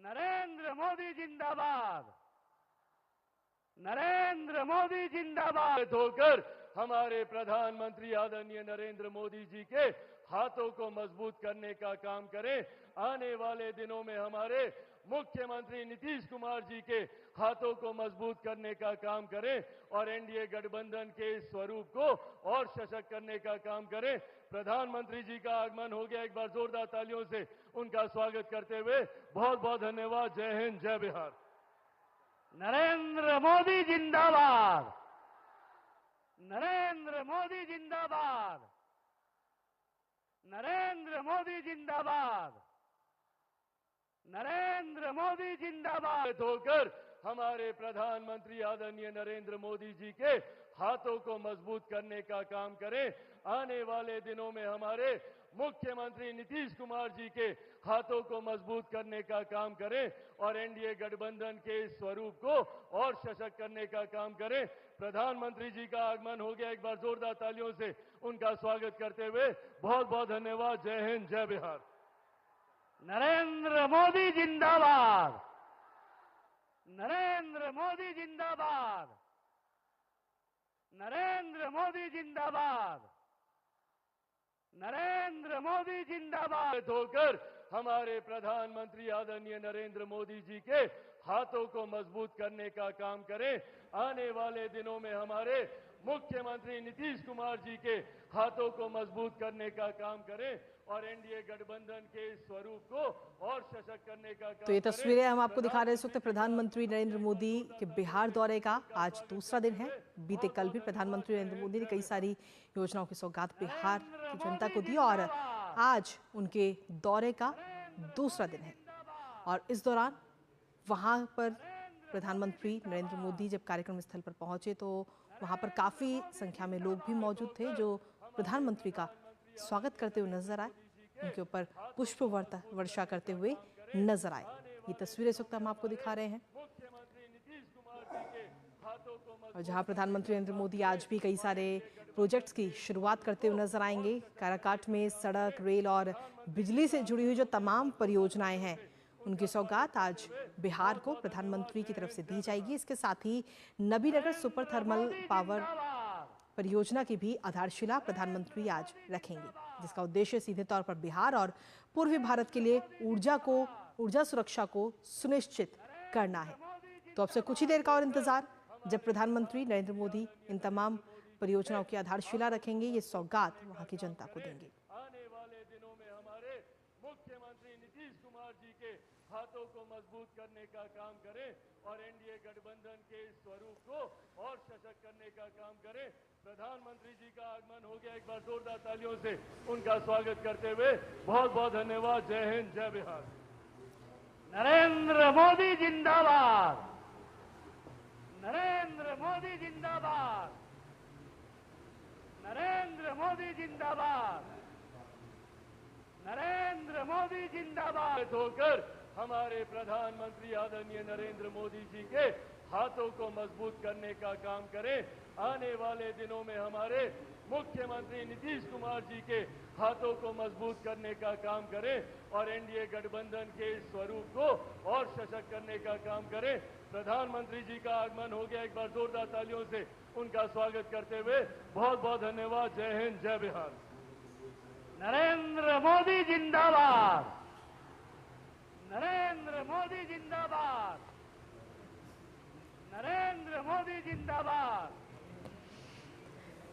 नरेंद्र मोदी जिंदाबाद। नरेंद्र मोदी जिंदाबाद। होकर हमारे प्रधानमंत्री आदरणीय नरेंद्र मोदी जी के हाथों को मजबूत करने का काम करें। आने वाले दिनों में हमारे मुख्यमंत्री नीतीश कुमार जी के हाथों को मजबूत करने का काम करें और एनडीए गठबंधन के इस स्वरूप को और सशक्त करने का काम करें। प्रधानमंत्री जी का आगमन हो गया, एक बार जोरदार तालियों से उनका स्वागत करते हुए बहुत बहुत धन्यवाद। जय हिंद, जय बिहार। नरेंद्र मोदी जिंदाबाद। नरेंद्र मोदी जिंदाबाद। नरेंद्र मोदी जिंदाबाद। नरेंद्र मोदी जिंदाबाद। होकर हमारे प्रधानमंत्री आदरणीय नरेंद्र मोदी जी के हाथों को मजबूत करने का काम करें। आने वाले दिनों में हमारे मुख्यमंत्री नीतीश कुमार जी के हाथों को मजबूत करने का काम करें और एनडीए गठबंधन के इस स्वरूप को और सशक्त करने का काम करें। प्रधानमंत्री जी का आगमन हो गया, एक बार जोरदार तालियों से उनका स्वागत करते हुए बहुत बहुत धन्यवाद। जय हिंद, जय बिहार। नरेंद्र मोदी जिंदाबाद। नरेंद्र मोदी जिंदाबाद। नरेंद्र मोदी जिंदाबाद। नरेंद्र मोदी जिंदाबाद। होकर हमारे प्रधानमंत्री आदरणीय नरेंद्र मोदी जी के हाथों को मजबूत करने का काम करें। आने वाले दिनों में हमारे मुख्यमंत्री नीतीश कुमार जी के हाथों को मजबूत करने का काम करें और एनडीए गठबंधन के इस स्वरूप को और सशक्त करने का काम। तो ये तस्वीरें हम आपको दिखा रहे हैं इस वक्त प्रधानमंत्री नरेंद्र मोदी के बिहार दौरे का आज दूसरा दिन है। बीते कल भी प्रधानमंत्री नरेंद्र मोदी ने कई सारी योजनाओं की सौगात बिहार की जनता को दी और आज उनके दौरे का दूसरा दिन है। और इस दौरान वहां पर प्रधानमंत्री नरेंद्र मोदी जब कार्यक्रम स्थल पर पहुंचे तो वहां पर काफी संख्या में लोग भी मौजूद थे जो प्रधानमंत्री का स्वागत करते हुए नजर आए, उनके ऊपर पुष्प वर्षा करते हुए नजर आए। ये तस्वीरें इस वक्त हम आपको दिखा रहे हैं। और जहां प्रधानमंत्री नरेंद्र मोदी आज भी कई सारे प्रोजेक्ट्स की शुरुआत करते हुए नजर आएंगे। काराकाट में सड़क, रेल और बिजली से जुड़ी हुई जो तमाम परियोजनाएं हैं उनकी सौगात आज बिहार को प्रधानमंत्री की तरफ से दी जाएगी। इसके साथ ही नबीनगर सुपर थर्मल पावर परियोजना की भी आधारशिला प्रधानमंत्री आज रखेंगे, जिसका उद्देश्य सीधे तौर पर बिहार और पूर्वी भारत के लिए ऊर्जा सुरक्षा को सुनिश्चित करना है। तो अब से कुछ ही देर का और इंतजार, जब प्रधानमंत्री नरेंद्र मोदी इन तमाम परियोजनाओं की आधारशिला रखेंगे, ये सौगात वहां की जनता को देंगे। आने वाले दिनों में हमारे मुख्यमंत्री नीतीश कुमार जी के हाथों को मजबूत करने का काम करें और एनडीए गठबंधन के इस स्वरूप को और सशक्त करने का काम करें। प्रधानमंत्री जी का आगमन हो गया, एक बार जोरदार तालियों से उनका स्वागत करते हुए बहुत बहुत धन्यवाद। जय हिंद, जय बिहार। नरेंद्र मोदी जिंदाबाद। नरेंद्र मोदी जिंदाबाद। नरेंद्र मोदी जिंदाबाद। नरेंद्र मोदी जिंदाबाद। होकर हमारे प्रधानमंत्री आदरणीय नरेंद्र मोदी जी के हाथों को मजबूत करने का काम करें। आने वाले दिनों में हमारे मुख्यमंत्री नीतीश कुमार जी के हाथों को मजबूत करने का काम करें और एनडीए गठबंधन के इस स्वरूप को और सशक्त करने का काम करें। प्रधानमंत्री जी का आगमन हो गया, एक बार जोरदार तालियों से उनका स्वागत करते हुए बहुत बहुत धन्यवाद। जय हिंद, जय बिहार। नरेंद्र मोदी जिंदाबाद। नरेंद्र मोदी जिंदाबाद। नरेंद्र मोदी जिंदाबाद।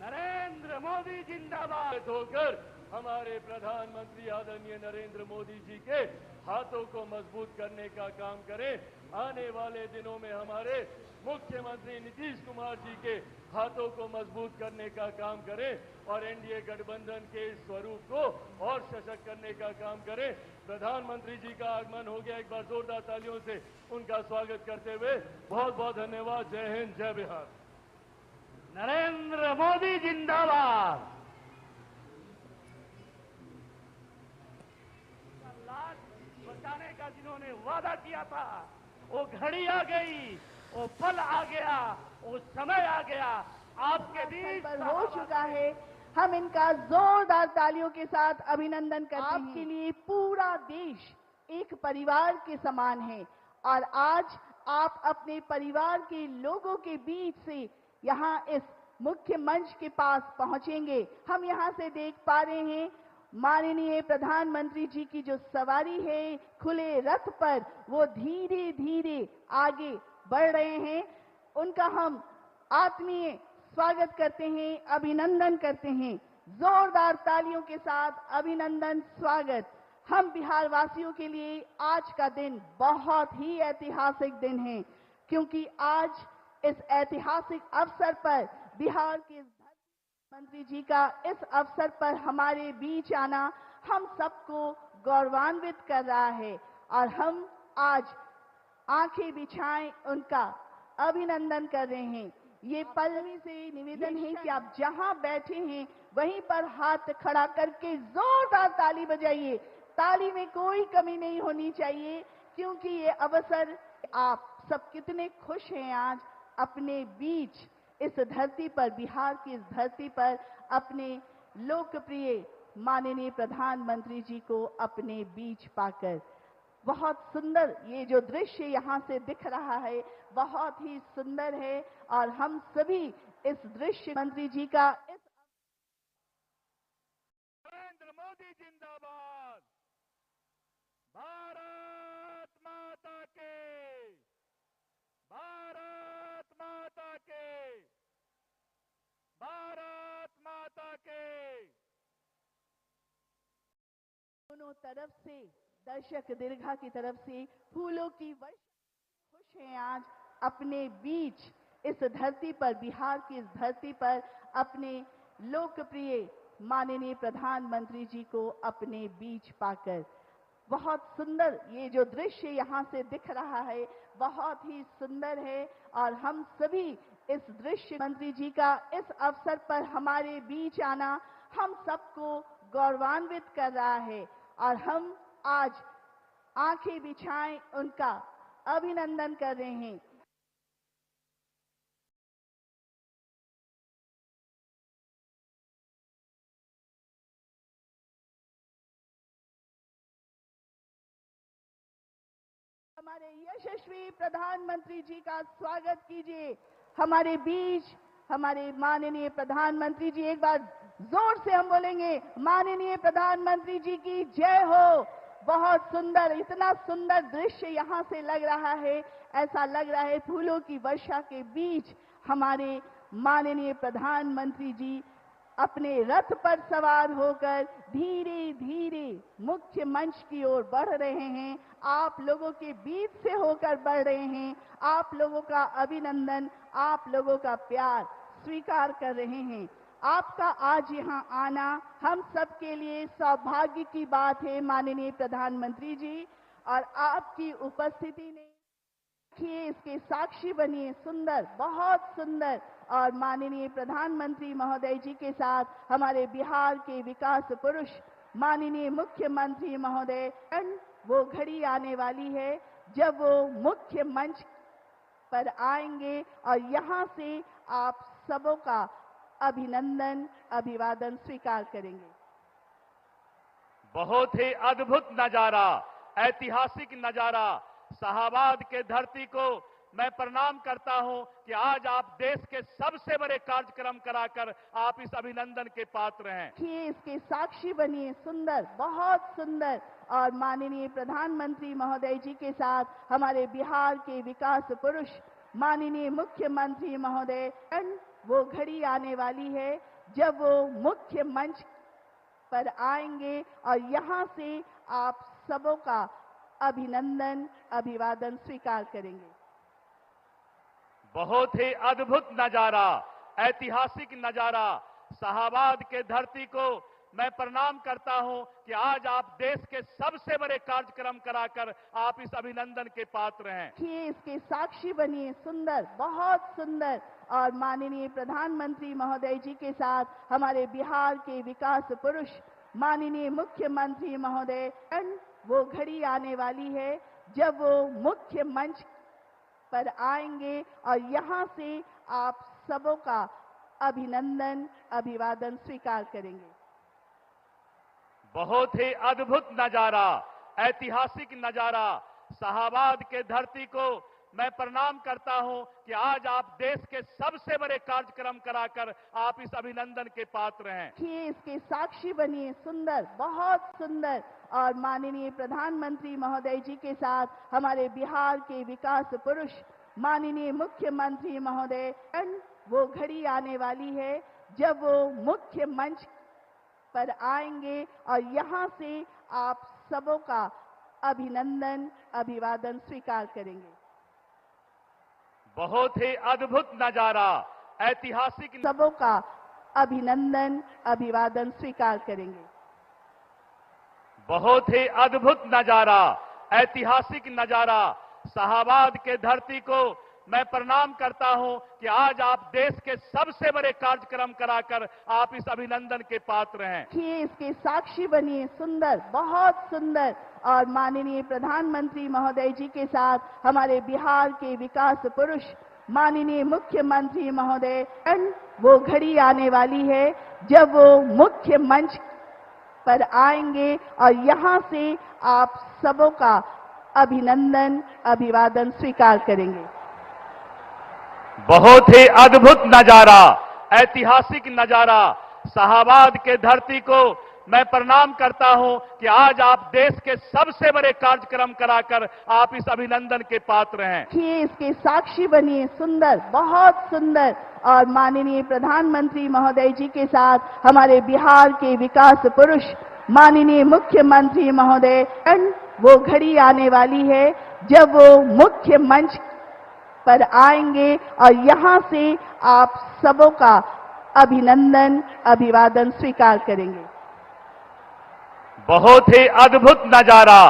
नरेंद्र मोदी जिंदाबाद। होकर हमारे प्रधानमंत्री आदरणीय नरेंद्र मोदी जी के हाथों को मजबूत करने का काम करें। आने वाले दिनों में हमारे मुख्यमंत्री नीतीश कुमार जी के हाथों को मजबूत करने का काम करें और एनडीए गठबंधन के इस स्वरूप को और सशक्त करने का काम करें। प्रधानमंत्री जी का आगमन हो गया, एक बार जोरदार तालियों से उनका स्वागत करते हुए बहुत बहुत धन्यवाद। जय हिंद, जय बिहार। नरेंद्र मोदी जिंदाबाद। बचाने का जिन्होंने वादा किया था वो घड़ी आ गई, वो पल आ गया, वो समय आ गया। आपके बीच हो चुका है। हम इनका जोरदार तालियों के साथ अभिनंदन करते हैं। आपके लिए पूरा देश एक परिवार के समान हैं और आज आप अपने परिवार के लोगों के बीच से यहाँ इस मुख्य मंच के पास पहुंचेंगे। हम यहाँ से देख पा रहे हैं माननीय प्रधानमंत्री जी की जो सवारी है खुले रथ पर, वो धीरे धीरे आगे बढ़ रहे हैं। उनका हम आत्मीय स्वागत करते हैं, अभिनंदन करते हैं। जोरदार तालियों के साथ अभिनंदन, स्वागत। हम बिहार वासियों के लिए आज का दिन बहुत ही ऐतिहासिक दिन है, क्योंकि आज इस ऐतिहासिक अवसर पर बिहार के मंत्री जी का इस अवसर पर हमारे बीच आना हम सबको गौरवान्वित कर रहा है और हम आज आंखें बिछाएं उनका अभिनंदन कर रहे हैं। ये पल्लवी से निवेदन है कि आप जहां बैठे हैं वहीं पर हाथ खड़ा करके जोरदार ताली बजाइए। ताली में कोई कमी नहीं होनी चाहिए, क्योंकि ये अवसर, आप सब कितने खुश हैं आज अपने बीच इस धरती पर, बिहार की इस धरती पर अपने लोकप्रिय माननीय प्रधानमंत्री जी को अपने बीच पाकर। बहुत सुंदर ये जो दृश्य यहाँ से दिख रहा है, बहुत ही सुंदर है और हम सभी इस दृश्य मंत्री जी का इस नरेंद्र मोदी जिंदाबाद, भारत माता के, भारत माता के, भारत माता के। दोनों तरफ से दर्शक दीर्घा की तरफ से फूलों की वर्षा, खुश हैं आज अपने बीच इस धरती पर, बिहार की इस धरती पर अपने लोकप्रिय माननीय प्रधानमंत्री जी को अपने बीच पाकर। बहुत सुंदर ये जो दृश्य यहाँ से दिख रहा है, बहुत ही सुंदर है और हम सभी इस दृश्य मंत्री जी का इस अवसर पर हमारे बीच आना हम सबको गौरवान्वित कर रहा है और हम आज आंखें बिछाएं उनका अभिनंदन कर रहे हैं। हमारे यशस्वी प्रधानमंत्री जी का स्वागत कीजिए। हमारे बीच हमारे माननीय प्रधानमंत्री जी, एक बार जोर से हम बोलेंगे, माननीय प्रधानमंत्री जी की जय हो। बहुत सुंदर, इतना सुंदर दृश्य यहाँ से लग रहा है, ऐसा लग रहा है फूलों की वर्षा के बीच हमारे माननीय प्रधानमंत्री जी अपने रथ पर सवार होकर धीरे धीरे मुख्य मंच की ओर बढ़ रहे हैं। आप लोगों के बीच से होकर बढ़ रहे हैं। आप लोगों का अभिनंदन, आप लोगों का प्यार स्वीकार कर रहे हैं। आपका आज यहाँ आना हम सबके लिए सौभाग्य की बात है माननीय प्रधानमंत्री जी, और आपकी उपस्थिति ने इसके साक्षी बनिए। सुंदर, बहुत सुंदर। और माननीय प्रधानमंत्री महोदय जी के साथ हमारे बिहार के विकास पुरुष माननीय मुख्यमंत्री महोदय, वो घड़ी आने वाली है जब वो मुख्य मंच पर आएंगे और यहाँ से आप सबों का अभिनंदन, अभिवादन स्वीकार करेंगे। बहुत ही अद्भुत नजारा, ऐतिहासिक नजारा। शाहाबाद के धरती को मैं प्रणाम करता हूं कि आज आप देश के सबसे बड़े कार्यक्रम कराकर आप इस अभिनंदन के पात्र हैं। इसके साक्षी बनिए। सुंदर, बहुत सुंदर। और माननीय प्रधानमंत्री महोदय जी के साथ हमारे बिहार के विकास पुरुष माननीय मुख्यमंत्री महोदय, वो घड़ी आने वाली है जब वो मुख्य मंच पर आएंगे और यहाँ से आप सबों का अभिनंदन, अभिवादन स्वीकार करेंगे। बहुत ही अद्भुत नजारा, ऐतिहासिक नजारा। शाहाबाद के धरती को मैं प्रणाम करता हूं कि आज आप देश के सबसे बड़े कार्यक्रम कराकर आप इस अभिनंदन के पात्र हैं। इसके साक्षी बनिए। सुंदर, बहुत सुंदर। और माननीय प्रधानमंत्री महोदय जी के साथ हमारे बिहार के विकास पुरुष माननीय मुख्यमंत्री महोदय, वो घड़ी आने वाली है जब वो मुख्य मंच पर आएंगे और यहाँ से आप सबों का अभिनंदन, अभिवादन स्वीकार करेंगे। बहुत ही अद्भुत नजारा, ऐतिहासिक नजारा शाहाबाद के धरती को मैं प्रणाम करता हूं कि आज आप देश के सबसे बड़े कार्यक्रम कराकर आप इस अभिनंदन के पात्र हैं। इसके साक्षी बनिए, सुंदर, बहुत सुंदर। और माननीय प्रधानमंत्री महोदय जी के साथ हमारे बिहार के विकास पुरुष माननीय मुख्यमंत्री महोदय, वो घड़ी आने वाली है जब वो मुख्य मंच पर आएंगे और यहां से आप सबों का अभिनंदन, अभिवादन स्वीकार करेंगे। बहुत ही अद्भुत नजारा, ऐतिहासिक सबों का अभिनंदन, अभिवादन स्वीकार करेंगे। बहुत ही अद्भुत नजारा, ऐतिहासिक नजारा शाहाबाद के धरती को मैं प्रणाम करता हूं कि आज आप देश के सबसे बड़े कार्यक्रम कराकर आप इस अभिनंदन के पात्र हैं। इसके साक्षी बनिए, सुंदर, बहुत सुंदर। और माननीय प्रधानमंत्री महोदय जी के साथ हमारे बिहार के विकास पुरुष माननीय मुख्यमंत्री महोदय, वो घड़ी आने वाली है जब वो मुख्य मंच पर आएंगे और यहां से आप सबों का अभिनंदन, अभिवादन स्वीकार करेंगे। बहुत ही अद्भुत नजारा, ऐतिहासिक नजारा शाहाबाद के धरती को मैं प्रणाम करता हूं कि आज आप देश के सबसे बड़े कार्यक्रम कराकर आप इस अभिनंदन के पात्र हैं। इसके साक्षी बनिए, सुंदर, बहुत सुंदर। और माननीय प्रधानमंत्री महोदय जी के साथ हमारे बिहार के विकास पुरुष माननीय मुख्यमंत्री महोदय, वो घड़ी आने वाली है जब वो मुख्य मंच पर आएंगे और यहां से आप सबों का अभिनंदन, अभिवादन स्वीकार करेंगे। बहुत ही अद्भुत नजारा,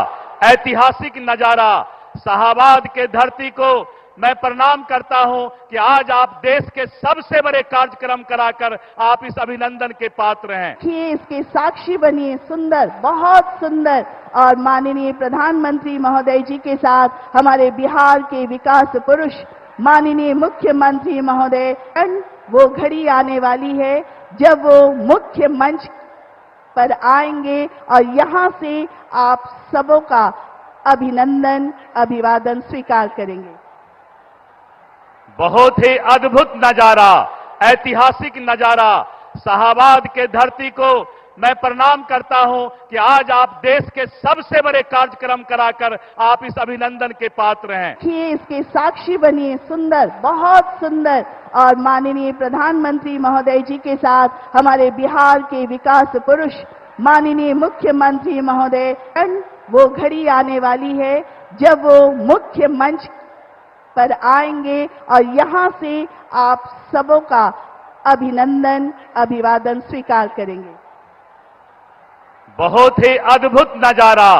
ऐतिहासिक नजारा शाहाबाद के धरती को मैं प्रणाम करता हूं कि आज आप देश के सबसे बड़े कार्यक्रम कराकर आप इस अभिनंदन के पात्र हैं। इसके साक्षी बनिए, सुंदर, बहुत सुंदर। और माननीय प्रधानमंत्री महोदय जी के साथ हमारे बिहार के विकास पुरुष माननीय मुख्यमंत्री महोदय, वो घड़ी आने वाली है जब वो मुख्य मंच पर आएंगे और यहां से आप सबों का अभिनंदन, अभिवादन स्वीकार करेंगे। बहुत ही अद्भुत नजारा, ऐतिहासिक नजारा शाहाबाद के धरती को मैं प्रणाम करता हूं कि आज आप देश के सबसे बड़े कार्यक्रम कराकर आप इस अभिनंदन के पात्र हैं। इसके साक्षी बनिए, सुंदर, बहुत सुंदर। और माननीय प्रधानमंत्री महोदय जी के साथ हमारे बिहार के विकास पुरुष माननीय मुख्यमंत्री महोदय, वो घड़ी आने वाली है जब वो मुख्य मंच पर आएंगे और यहां से आप सबों का अभिनंदन, अभिवादन स्वीकार करेंगे। बहुत ही अद्भुत नजारा,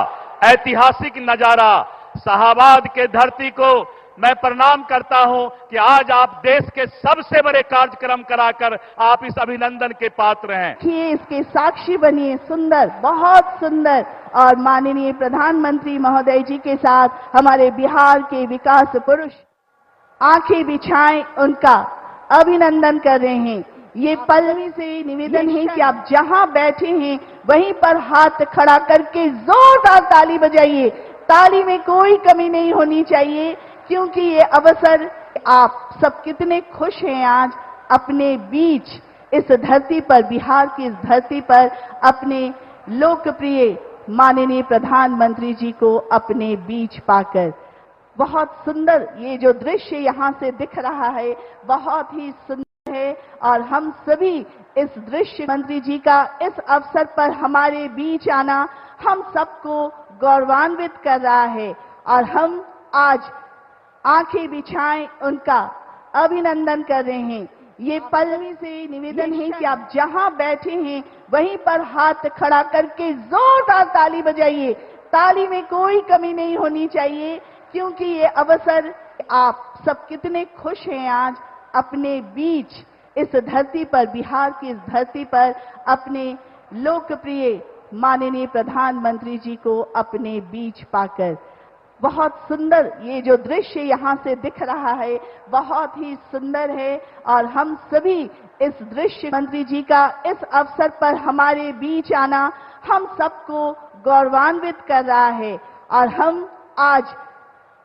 ऐतिहासिक नजारा शाहाबाद के धरती को मैं प्रणाम करता हूं कि आज आप देश के सबसे बड़े कार्यक्रम कराकर आप इस अभिनंदन के पात्र हैं। इसके साक्षी बनिए, सुंदर, बहुत सुंदर। और माननीय प्रधानमंत्री महोदय जी के साथ हमारे बिहार के विकास पुरुष आंखें बिछाएं, उनका अभिनंदन कर रहे हैं। ये पल्लवी से निवेदन है कि आप जहां बैठे हैं वहीं पर हाथ खड़ा करके जोरदार ताली बजाइए। ताली में कोई कमी नहीं होनी चाहिए, क्योंकि ये अवसर, आप सब कितने खुश हैं आज अपने बीच इस धरती पर, बिहार की इस धरती पर अपने लोकप्रिय माननीय प्रधानमंत्री जी को अपने बीच पाकर। बहुत सुंदर ये जो दृश्य यहां से दिख रहा है, बहुत ही सुंदर है। और हम सभी इस दृश्य, मंत्री जी का इस अवसर पर हमारे बीच आना हम सबको गौरवान्वित कर रहा है। और हम आज आंखें बिछाएं, उनका अभिनंदन कर रहे हैं। ये पल्लवी से निवेदन है कि आप जहां बैठे हैं वहीं पर हाथ खड़ा करके जोरदार ताली बजाइए। ताली में कोई कमी नहीं होनी चाहिए, क्योंकि ये अवसर, आप सब कितने खुश हैं आज अपने बीच इस धरती पर, बिहार की इस धरती पर अपने लोकप्रिय माननीय प्रधानमंत्री जी को अपने बीच पाकर। बहुत सुंदर ये जो दृश्य यहाँ से दिख रहा है बहुत ही सुंदर है और हम सभी इस दृश्य मंत्री जी का इस अवसर पर हमारे बीच आना हम सबको गौरवान्वित कर रहा है और हम आज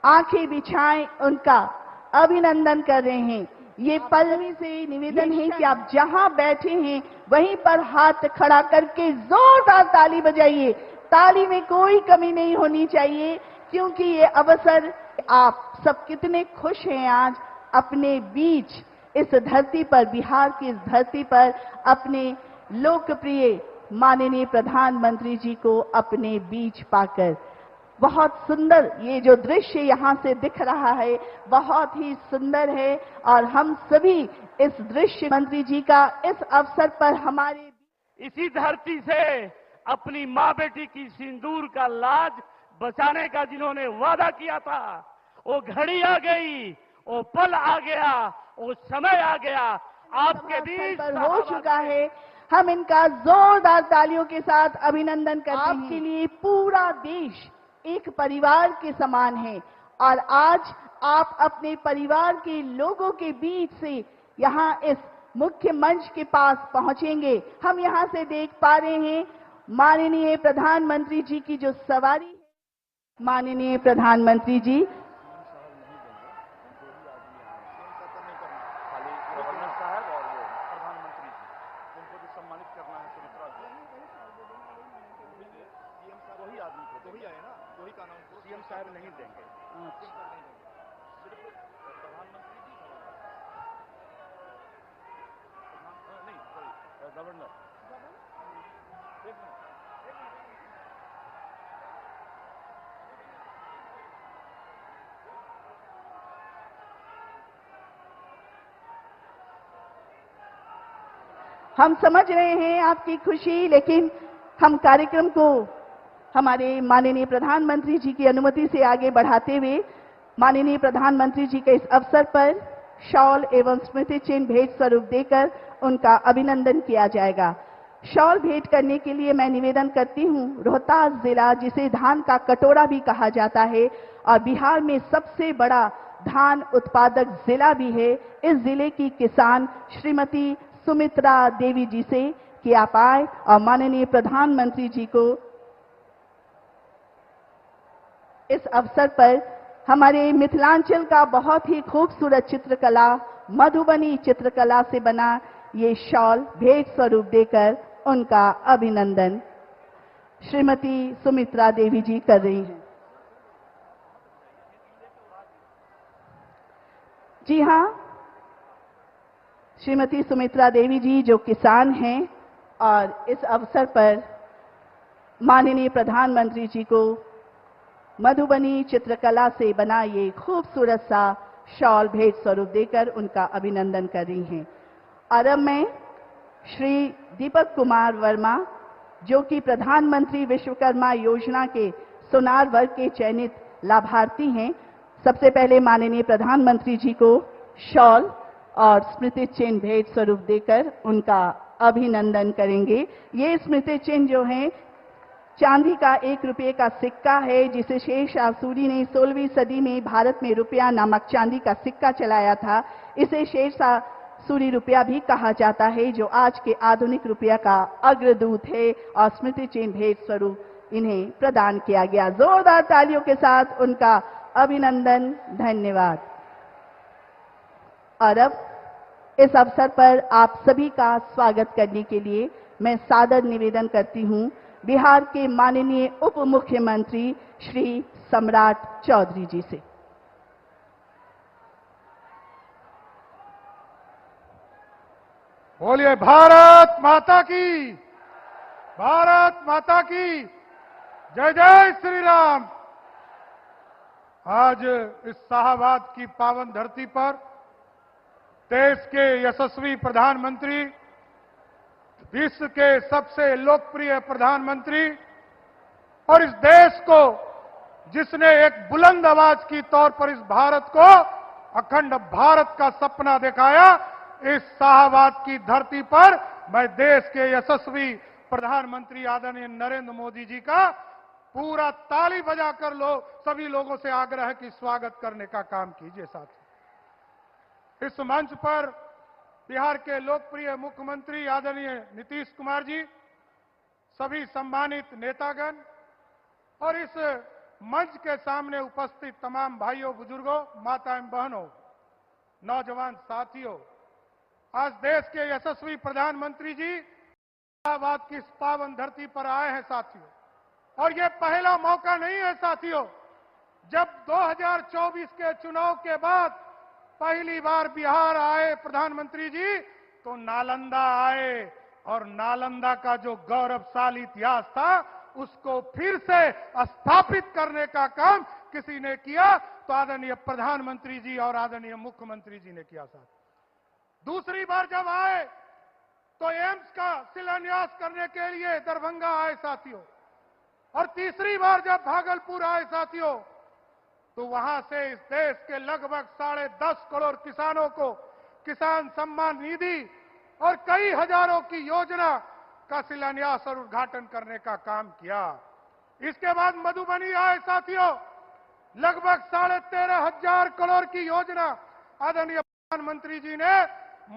आंखें बिछाएं उनका अभिनंदन कर रहे हैं। ये पल्लवी से निवेदन है कि आप जहां बैठे हैं वहीं पर हाथ खड़ा करके जोरदार ताली बजाइए। ताली में कोई कमी नहीं होनी चाहिए क्योंकि ये अवसर आप सब कितने खुश हैं आज अपने बीच इस धरती पर, बिहार की इस धरती पर अपने लोकप्रिय माननीय प्रधानमंत्री जी को अपने बीच पाकर। बहुत सुंदर ये जो दृश्य यहाँ से दिख रहा है बहुत ही सुंदर है और हम सभी इस दृश्य मंत्री जी का इस अवसर पर हमारे इसी धरती से अपनी माँ बेटी की सिंदूर का लाज बचाने का जिन्होंने वादा किया था वो घड़ी आ गई, वो पल आ गया, वो समय आ गया, आपके बीच पर हो चुका है। हम इनका जोरदार तालियों के साथ अभिनंदन करते हैं। आपके लिए पूरा देश एक परिवार के समान है और आज आप अपने परिवार के लोगों के बीच से यहाँ इस मुख्य मंच के पास पहुंचेंगे। हम यहाँ से देख पा रहे हैं माननीय प्रधानमंत्री जी की जो सवारी है। माननीय प्रधानमंत्री जी नहीं देंगे, गवर्नर हम समझ रहे हैं आपकी खुशी, लेकिन हम कार्यक्रम को हमारे माननीय प्रधानमंत्री जी की अनुमति से आगे बढ़ाते हुए माननीय प्रधानमंत्री जी के इस अवसर पर शॉल एवं स्मृति चिन्ह भेंट स्वरूप देकर उनका अभिनंदन किया जाएगा। शॉल भेंट करने के लिए मैं निवेदन करती हूं, रोहतास जिला जिसे धान का कटोरा भी कहा जाता है और बिहार में सबसे बड़ा धान उत्पादक जिला भी है, इस जिले की किसान श्रीमती सुमित्रा देवी जी से कि आप आए और माननीय प्रधानमंत्री जी को इस अवसर पर हमारे मिथिलांचल का बहुत ही खूबसूरत चित्रकला, मधुबनी चित्रकला से बना ये शॉल भेंट स्वरूप देकर उनका अभिनंदन श्रीमती सुमित्रा देवी जी कर रही हैं। जी हाँ, श्रीमती सुमित्रा देवी जी जो किसान हैं और इस अवसर पर माननीय प्रधानमंत्री जी को मधुबनी चित्रकला से बना ये खूबसूरत सा शॉल भेंट स्वरूप देकर उनका अभिनंदन कर रही हैं। और अब मैं श्री दीपक कुमार वर्मा जो कि प्रधानमंत्री विश्वकर्मा योजना के सोनार वर्ग के चयनित लाभार्थी हैं, सबसे पहले माननीय प्रधानमंत्री जी को शॉल और स्मृति चिन्ह भेंट स्वरूप देकर उनका अभिनंदन करेंगे। ये स्मृति चिन्ह जो है चांदी का 1 रुपये का सिक्का है जिसे शेरशाह सूरी ने 16वीं सदी में भारत में रुपया नामक चांदी का सिक्का चलाया था। इसे शेरशाह सूरी रुपया भी कहा जाता है जो आज के आधुनिक रुपया का अग्रदूत है और स्मृति चिन्ह भेंट स्वरूप इन्हें प्रदान किया गया। जोरदार तालियों के साथ उनका अभिनंदन, धन्यवाद। और अब इस अवसर पर आप सभी का स्वागत करने के लिए मैं सादर निवेदन करती हूं बिहार के माननीय उप मुख्यमंत्री श्री सम्राट चौधरी जी से। बोलिए भारत माता की, भारत माता की जय जय श्री राम। आज इस शाहाबाद की पावन धरती पर देश के यशस्वी प्रधानमंत्री, विश्व के सबसे लोकप्रिय प्रधानमंत्री और इस देश को जिसने एक बुलंद आवाज की तौर पर इस भारत को अखंड भारत का सपना दिखाया, इस शाहाबाद की धरती पर मैं देश के यशस्वी प्रधानमंत्री आदरणीय नरेंद्र मोदी जी का पूरा ताली बजाकर सभी लोगों से आग्रह है कि स्वागत करने का काम कीजिए। साथी, इस मंच पर बिहार के लोकप्रिय मुख्यमंत्री आदरणीय नीतीश कुमार जी, सभी सम्मानित नेतागण और इस मंच के सामने उपस्थित तमाम भाइयों, बुजुर्गों, माता एवं बहनों, नौजवान साथियों, आज देश के यशस्वी प्रधानमंत्री जी इलाहाबाद की इस पावन धरती पर आए हैं साथियों। और ये पहला मौका नहीं है साथियों। जब 2024 के चुनाव के बाद पहली बार बिहार आए प्रधानमंत्री जी, तो नालंदा आए और नालंदा का जो गौरवशाली इतिहास था उसको फिर से स्थापित करने का काम किसी ने किया तो आदरणीय प्रधानमंत्री जी और आदरणीय मुख्यमंत्री जी ने किया। साथ दूसरी बार जब आए तो एम्स का शिलान्यास करने के लिए दरभंगा आए साथियों, और तीसरी बार जब भागलपुर आए साथियों, तो वहां से इस देश के लगभग 10.5 करोड़ किसानों को किसान सम्मान निधि और कई हजारों की योजना का शिलान्यास और उद्घाटन करने का काम किया। इसके बाद मधुबनी आए साथियों, लगभग 13.5 करोड़ की योजना आदरणीय प्रधानमंत्री जी ने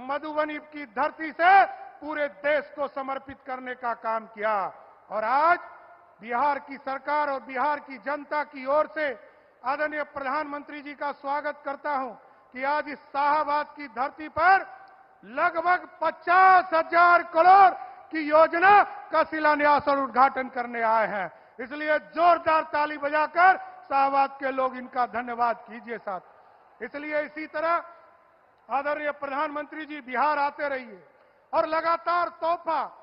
मधुबनी की धरती से पूरे देश को समर्पित करने का काम किया। और आज बिहार की सरकार और बिहार की जनता की ओर से आदरणीय प्रधानमंत्री जी का स्वागत करता हूं कि आज इस शाहाबाद की धरती पर लगभग 50,000 करोड़ की योजना का शिलान्यास और उद्घाटन करने आए हैं। इसलिए जोरदार ताली बजाकर शाहाबाद के लोग इनका धन्यवाद कीजिए। साथ इसलिए इसी तरह आदरणीय प्रधानमंत्री जी बिहार आते रहिए और लगातार तोहफा,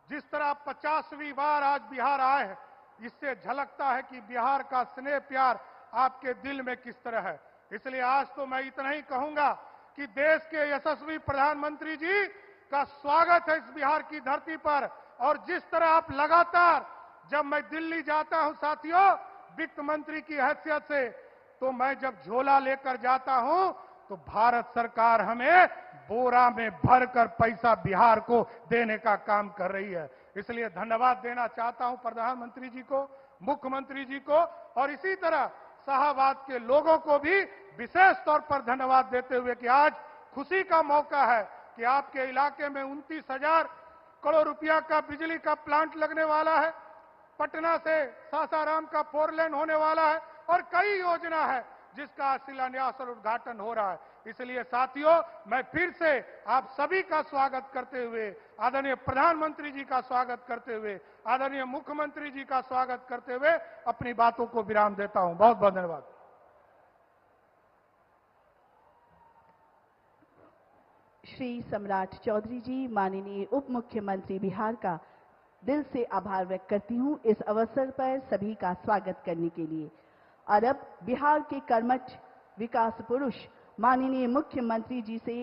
जिस तरह 50वीं बार आज बिहार आए हैं, इससे झलकता है कि बिहार का स्नेह प्यार आपके दिल में किस तरह है। इसलिए आज तो मैं इतना ही कहूंगा कि देश के यशस्वी प्रधानमंत्री जी का स्वागत है इस बिहार की धरती पर। और जिस तरह आप लगातार, जब मैं दिल्ली जाता हूं साथियों वित्त मंत्री की हैसियत से, तो मैं जब झोला लेकर जाता हूं तो भारत सरकार हमें बोरा में भरकर पैसा बिहार को देने का काम कर रही है। इसलिए धन्यवाद देना चाहता हूं प्रधानमंत्री जी को, मुख्यमंत्री जी को, और इसी तरह शाहाबाद के लोगों को भी विशेष तौर पर धन्यवाद देते हुए कि आज खुशी का मौका है कि आपके इलाके में 29,000 करोड़ रुपया का बिजली का प्लांट लगने वाला है, पटना से सासाराम का 4 लेन होने वाला है और कई योजना है जिसका शिलान्यास और उद्घाटन हो रहा है। इसलिए साथियों, मैं फिर से आप सभी का स्वागत करते हुए, आदरणीय प्रधानमंत्री जी का स्वागत करते हुए, आदरणीय मुख्यमंत्री जी का स्वागत करते हुए अपनी बातों को विराम देता हूं। बहुत बहुत धन्यवाद। श्री सम्राट चौधरी जी, माननीय उप मुख्यमंत्री बिहार का दिल से आभार व्यक्त करती हूं इस अवसर पर सभी का स्वागत करने के लिए। और अब बिहार के कर्मठ विकास पुरुष माननीय मुख्यमंत्री जी से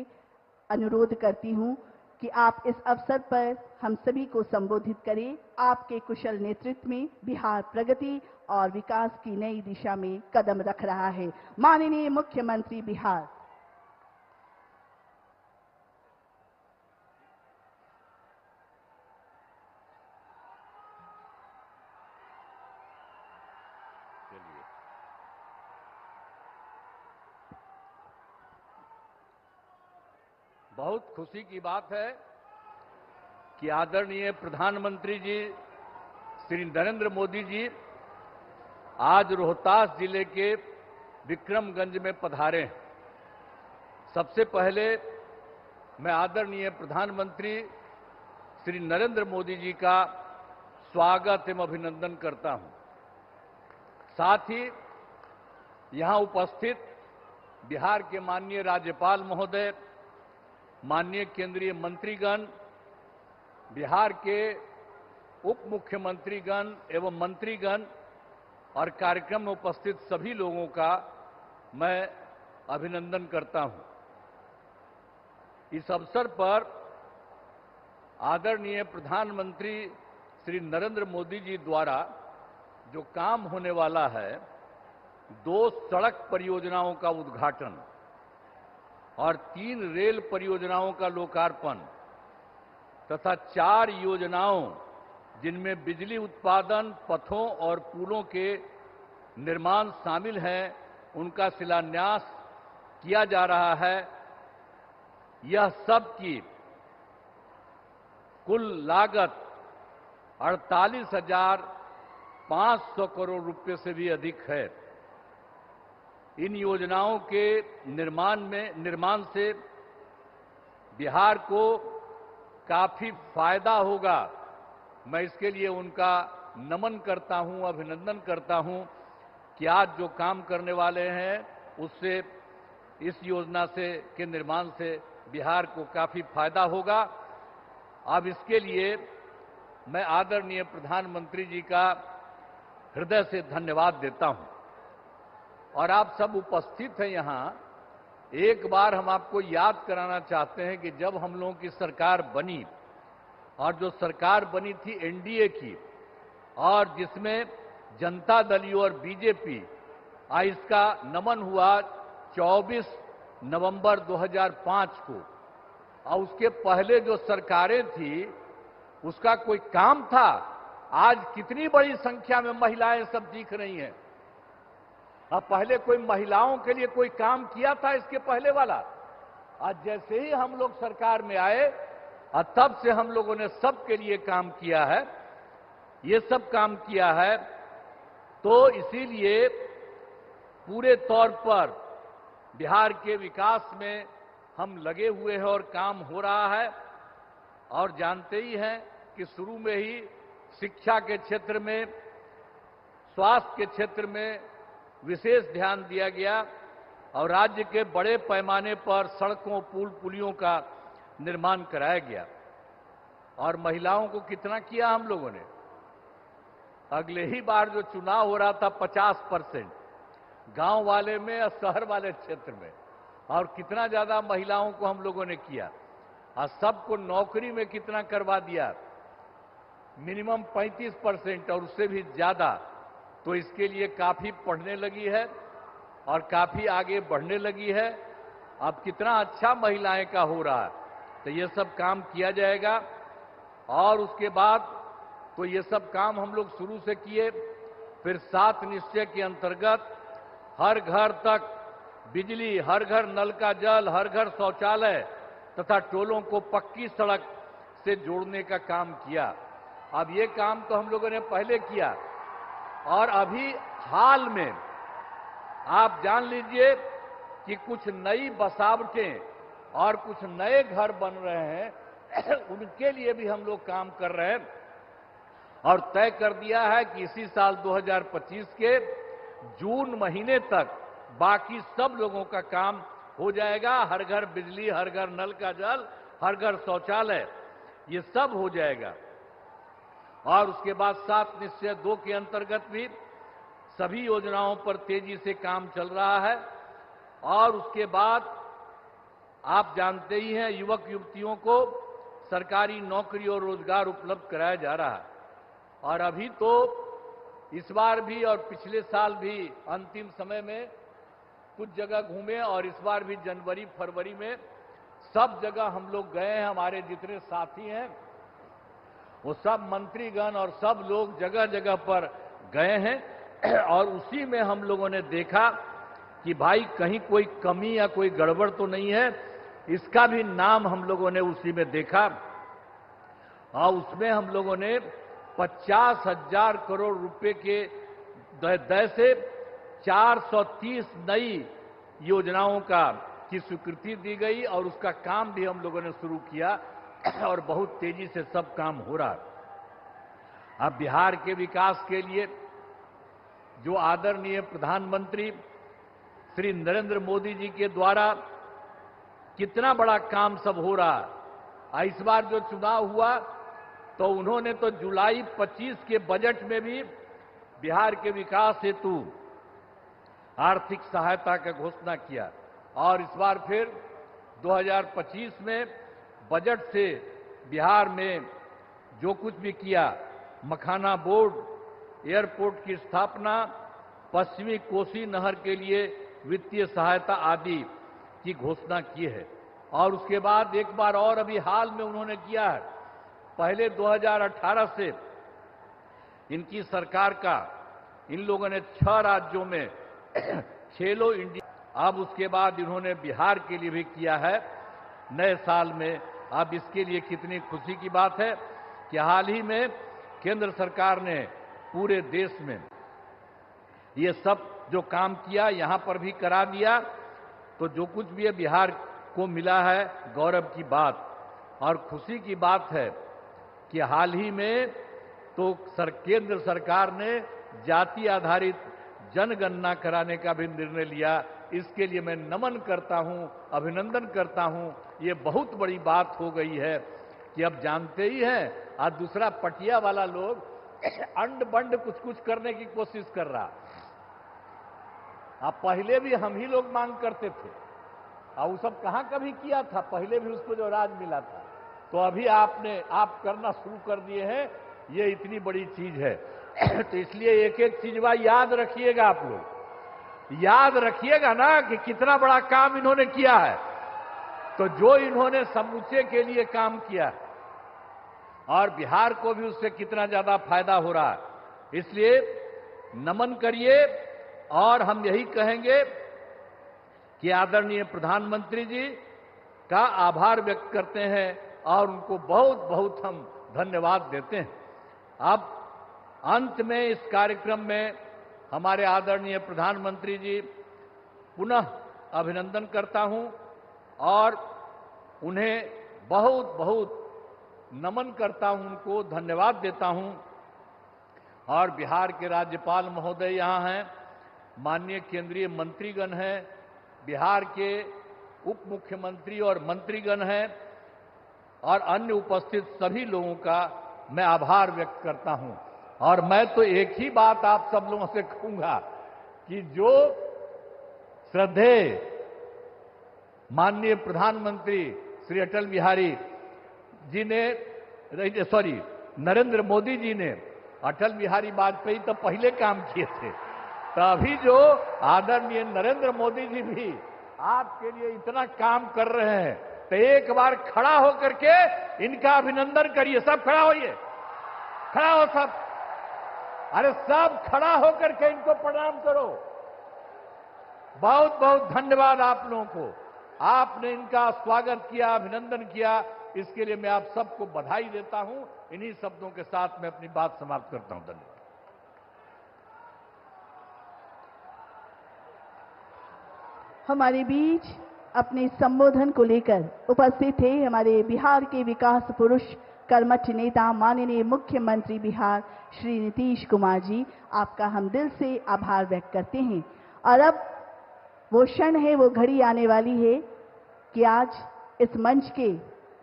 अनुरोध करती हूं कि आप इस अवसर पर हम सभी को संबोधित करें। आपके कुशल नेतृत्व में बिहार प्रगति और विकास की नई दिशा में कदम रख रहा है। माननीय मुख्यमंत्री बिहार। बहुत खुशी की बात है कि आदरणीय प्रधानमंत्री जी श्री नरेंद्र मोदी जी आज रोहतास जिले के विक्रमगंज में पधारे हैं। सबसे पहले मैं आदरणीय प्रधानमंत्री श्री नरेंद्र मोदी जी का स्वागत एवं अभिनंदन करता हूं। साथ ही यहां उपस्थित बिहार के माननीय राज्यपाल महोदय, माननीय केंद्रीय मंत्रीगण, बिहार के उप मुख्यमंत्रीगण एवं मंत्रीगण और कार्यक्रम में उपस्थित सभी लोगों का मैं अभिनंदन करता हूं। इस अवसर पर आदरणीय प्रधानमंत्री श्री नरेंद्र मोदी जी द्वारा जो काम होने वाला है, 2 सड़क परियोजनाओं का उद्घाटन और 3 रेल परियोजनाओं का लोकार्पण तथा 4 योजनाओं जिनमें बिजली उत्पादन, पथों और पुलों के निर्माण शामिल हैं, उनका शिलान्यास किया जा रहा है। यह सब की कुल लागत 48,500 करोड़ रुपए से भी अधिक है। इन योजनाओं के निर्माण से बिहार को काफी फायदा होगा। मैं इसके लिए उनका नमन करता हूं, अभिनंदन करता हूं कि आज जो काम करने वाले हैं उससे, इस योजना के निर्माण से बिहार को काफी फायदा होगा। अब इसके लिए मैं आदरणीय प्रधानमंत्री जी का हृदय से धन्यवाद देता हूं। और आप सब उपस्थित हैं यहां, एक बार हम आपको याद कराना चाहते हैं कि जब हम लोगों की सरकार बनी, और जो सरकार बनी थी एनडीए की, और जिसमें जनता दल यू और बीजेपी, इसका नमन हुआ 24 नवंबर 2005 को। और उसके पहले जो सरकारें थी उसका कोई काम था? आज कितनी बड़ी संख्या में महिलाएं सब दिख रही हैं। अब पहले कोई महिलाओं के लिए कोई काम किया था इसके पहले वाला? आज जैसे ही हम लोग सरकार में आए और तब से हम लोगों ने सबके लिए काम किया है, ये सब काम किया है। तो इसीलिए पूरे तौर पर बिहार के विकास में हम लगे हुए हैं और काम हो रहा है। और जानते ही हैं कि शुरू में ही शिक्षा के क्षेत्र में, स्वास्थ्य के क्षेत्र में विशेष ध्यान दिया गया और राज्य के बड़े पैमाने पर सड़कों, पुल, पुलियों का निर्माण कराया गया। और महिलाओं को कितना किया हम लोगों ने? अगले ही बार जो चुनाव हो रहा था 50% गांव वाले में और शहर वाले क्षेत्र में, और कितना ज्यादा महिलाओं को हम लोगों ने किया। और सबको नौकरी में कितना करवा दिया? मिनिमम 35% और उससे भी ज्यादा। तो इसके लिए काफी पढ़ने लगी है और काफी आगे बढ़ने लगी है। अब कितना अच्छा महिलाएं का हो रहा है। तो ये सब काम किया जाएगा। और उसके बाद तो ये सब काम हम लोग शुरू से किए। फिर 7 निश्चय के अंतर्गत हर घर तक बिजली, हर घर नल का जल, हर घर शौचालय तथा टोलों को पक्की सड़क से जोड़ने का काम किया। अब ये काम तो हम लोगों ने पहले किया। और अभी हाल में आप जान लीजिए कि कुछ नई बसावटें और कुछ नए घर बन रहे हैं, उनके लिए भी हम लोग काम कर रहे हैं। और तय कर दिया है कि इसी साल 2025 के जून महीने तक बाकी सब लोगों का काम हो जाएगा। हर घर बिजली, हर घर नल का जल, हर घर शौचालय, ये सब हो जाएगा। और उसके बाद 7 निश्चय 2 के अंतर्गत भी सभी योजनाओं पर तेजी से काम चल रहा है। और उसके बाद आप जानते ही हैं, युवक युवतियों को सरकारी नौकरी और रोजगार उपलब्ध कराया जा रहा है। और अभी तो इस बार भी और पिछले साल भी अंतिम समय में कुछ जगह घूमे, और इस बार भी जनवरी फरवरी में सब जगह हम लोग गए हैं। हमारे जितने साथी हैं वो सब मंत्रीगण और सब लोग जगह जगह पर गए हैं। और उसी में हम लोगों ने देखा कि भाई कहीं कोई कमी या कोई गड़बड़ तो नहीं है। इसका भी नाम हम लोगों ने उसी में देखा। और उसमें हम लोगों ने 50,000 करोड़ रुपए के दय से 430 नई योजनाओं की स्वीकृति दी गई। और उसका काम भी हम लोगों ने शुरू किया और बहुत तेजी से सब काम हो रहा है। अब बिहार के विकास के लिए जो आदरणीय प्रधानमंत्री श्री नरेंद्र मोदी जी के द्वारा कितना बड़ा काम सब हो रहा है। इस बार जो चुनाव हुआ तो उन्होंने तो जुलाई 25 के बजट में भी बिहार के विकास हेतु आर्थिक सहायता का घोषणा किया। और इस बार फिर 2025 में बजट से बिहार में जो कुछ भी किया, मखाना बोर्ड, एयरपोर्ट की स्थापना, पश्चिमी कोसी नहर के लिए वित्तीय सहायता आदि की घोषणा की है। और उसके बाद एक बार और अभी हाल में उन्होंने किया है, पहले 2018 से इनकी सरकार का इन लोगों ने 6 राज्यों में खेलो इंडिया, अब उसके बाद इन्होंने बिहार के लिए भी किया है नए साल में। अब इसके लिए कितनी खुशी की बात है कि हाल ही में केंद्र सरकार ने पूरे देश में ये सब जो काम किया यहां पर भी करा दिया। तो जो कुछ भी है बिहार को मिला है, गौरव की बात और खुशी की बात है कि हाल ही में तो केंद्र सरकार ने जाति आधारित जनगणना कराने का भी निर्णय लिया। इसके लिए मैं नमन करता हूं, अभिनंदन करता हूं। ये बहुत बड़ी बात हो गई है कि अब जानते ही हैं, आज दूसरा पटिया वाला लोग अंड बंड कुछ कुछ करने की कोशिश कर रहा। अब पहले भी हम ही लोग मांग करते थे और वो सब कहां कभी किया था, पहले भी उसको जो राज मिला था। तो अभी आप करना शुरू कर दिए हैं, ये इतनी बड़ी चीज है। तो इसलिए एक एक चीज याद रखिएगा, आप लोग याद रखिएगा ना कि कितना बड़ा काम इन्होंने किया है। तो जो इन्होंने समूचे के लिए काम किया और बिहार को भी उससे कितना ज्यादा फायदा हो रहा है, इसलिए नमन करिए। और हम यही कहेंगे कि आदरणीय प्रधानमंत्री जी का आभार व्यक्त करते हैं और उनको बहुत बहुत हम धन्यवाद देते हैं। अब अंत में इस कार्यक्रम में हमारे आदरणीय प्रधानमंत्री जी पुनः अभिनंदन करता हूं और उन्हें बहुत बहुत नमन करता हूं, उनको धन्यवाद देता हूं। और बिहार के राज्यपाल महोदय यहां हैं, माननीय केंद्रीय मंत्रीगण हैं, बिहार के उप मुख्यमंत्री और मंत्रीगण हैं और अन्य उपस्थित सभी लोगों का मैं आभार व्यक्त करता हूं। और मैं तो एक ही बात आप सब लोगों से कहूंगा कि जो श्रद्धेय माननीय प्रधानमंत्री श्री अटल बिहारी जी ने, नरेंद्र मोदी जी ने, अटल बिहारी वाजपेयी तो पहले काम किए थे, तभी जो आदरणीय नरेंद्र मोदी जी भी आपके लिए इतना काम कर रहे हैं, तो एक बार खड़ा होकर के इनका अभिनंदन करिए। सब खड़ा होइए, खड़ा हो सब, अरे सब खड़ा होकर के इनको प्रणाम करो। बहुत बहुत धन्यवाद आप लोगों को, आपने इनका स्वागत किया, अभिनंदन किया, इसके लिए मैं आप सबको बधाई देता हूं। इन्हीं शब्दों के साथ मैं अपनी बात समाप्त करता हूं। धन्यवाद। हमारे बीच अपने संबोधन को लेकर उपस्थित थे हमारे बिहार के विकास पुरुष, कर्मठ नेता, माननीय मुख्यमंत्री बिहार श्री नीतीश कुमार जी। आपका हम दिल से आभार व्यक्त करते हैं। और अब वो क्षण है, वो घड़ी आने वाली है कि आज इस मंच के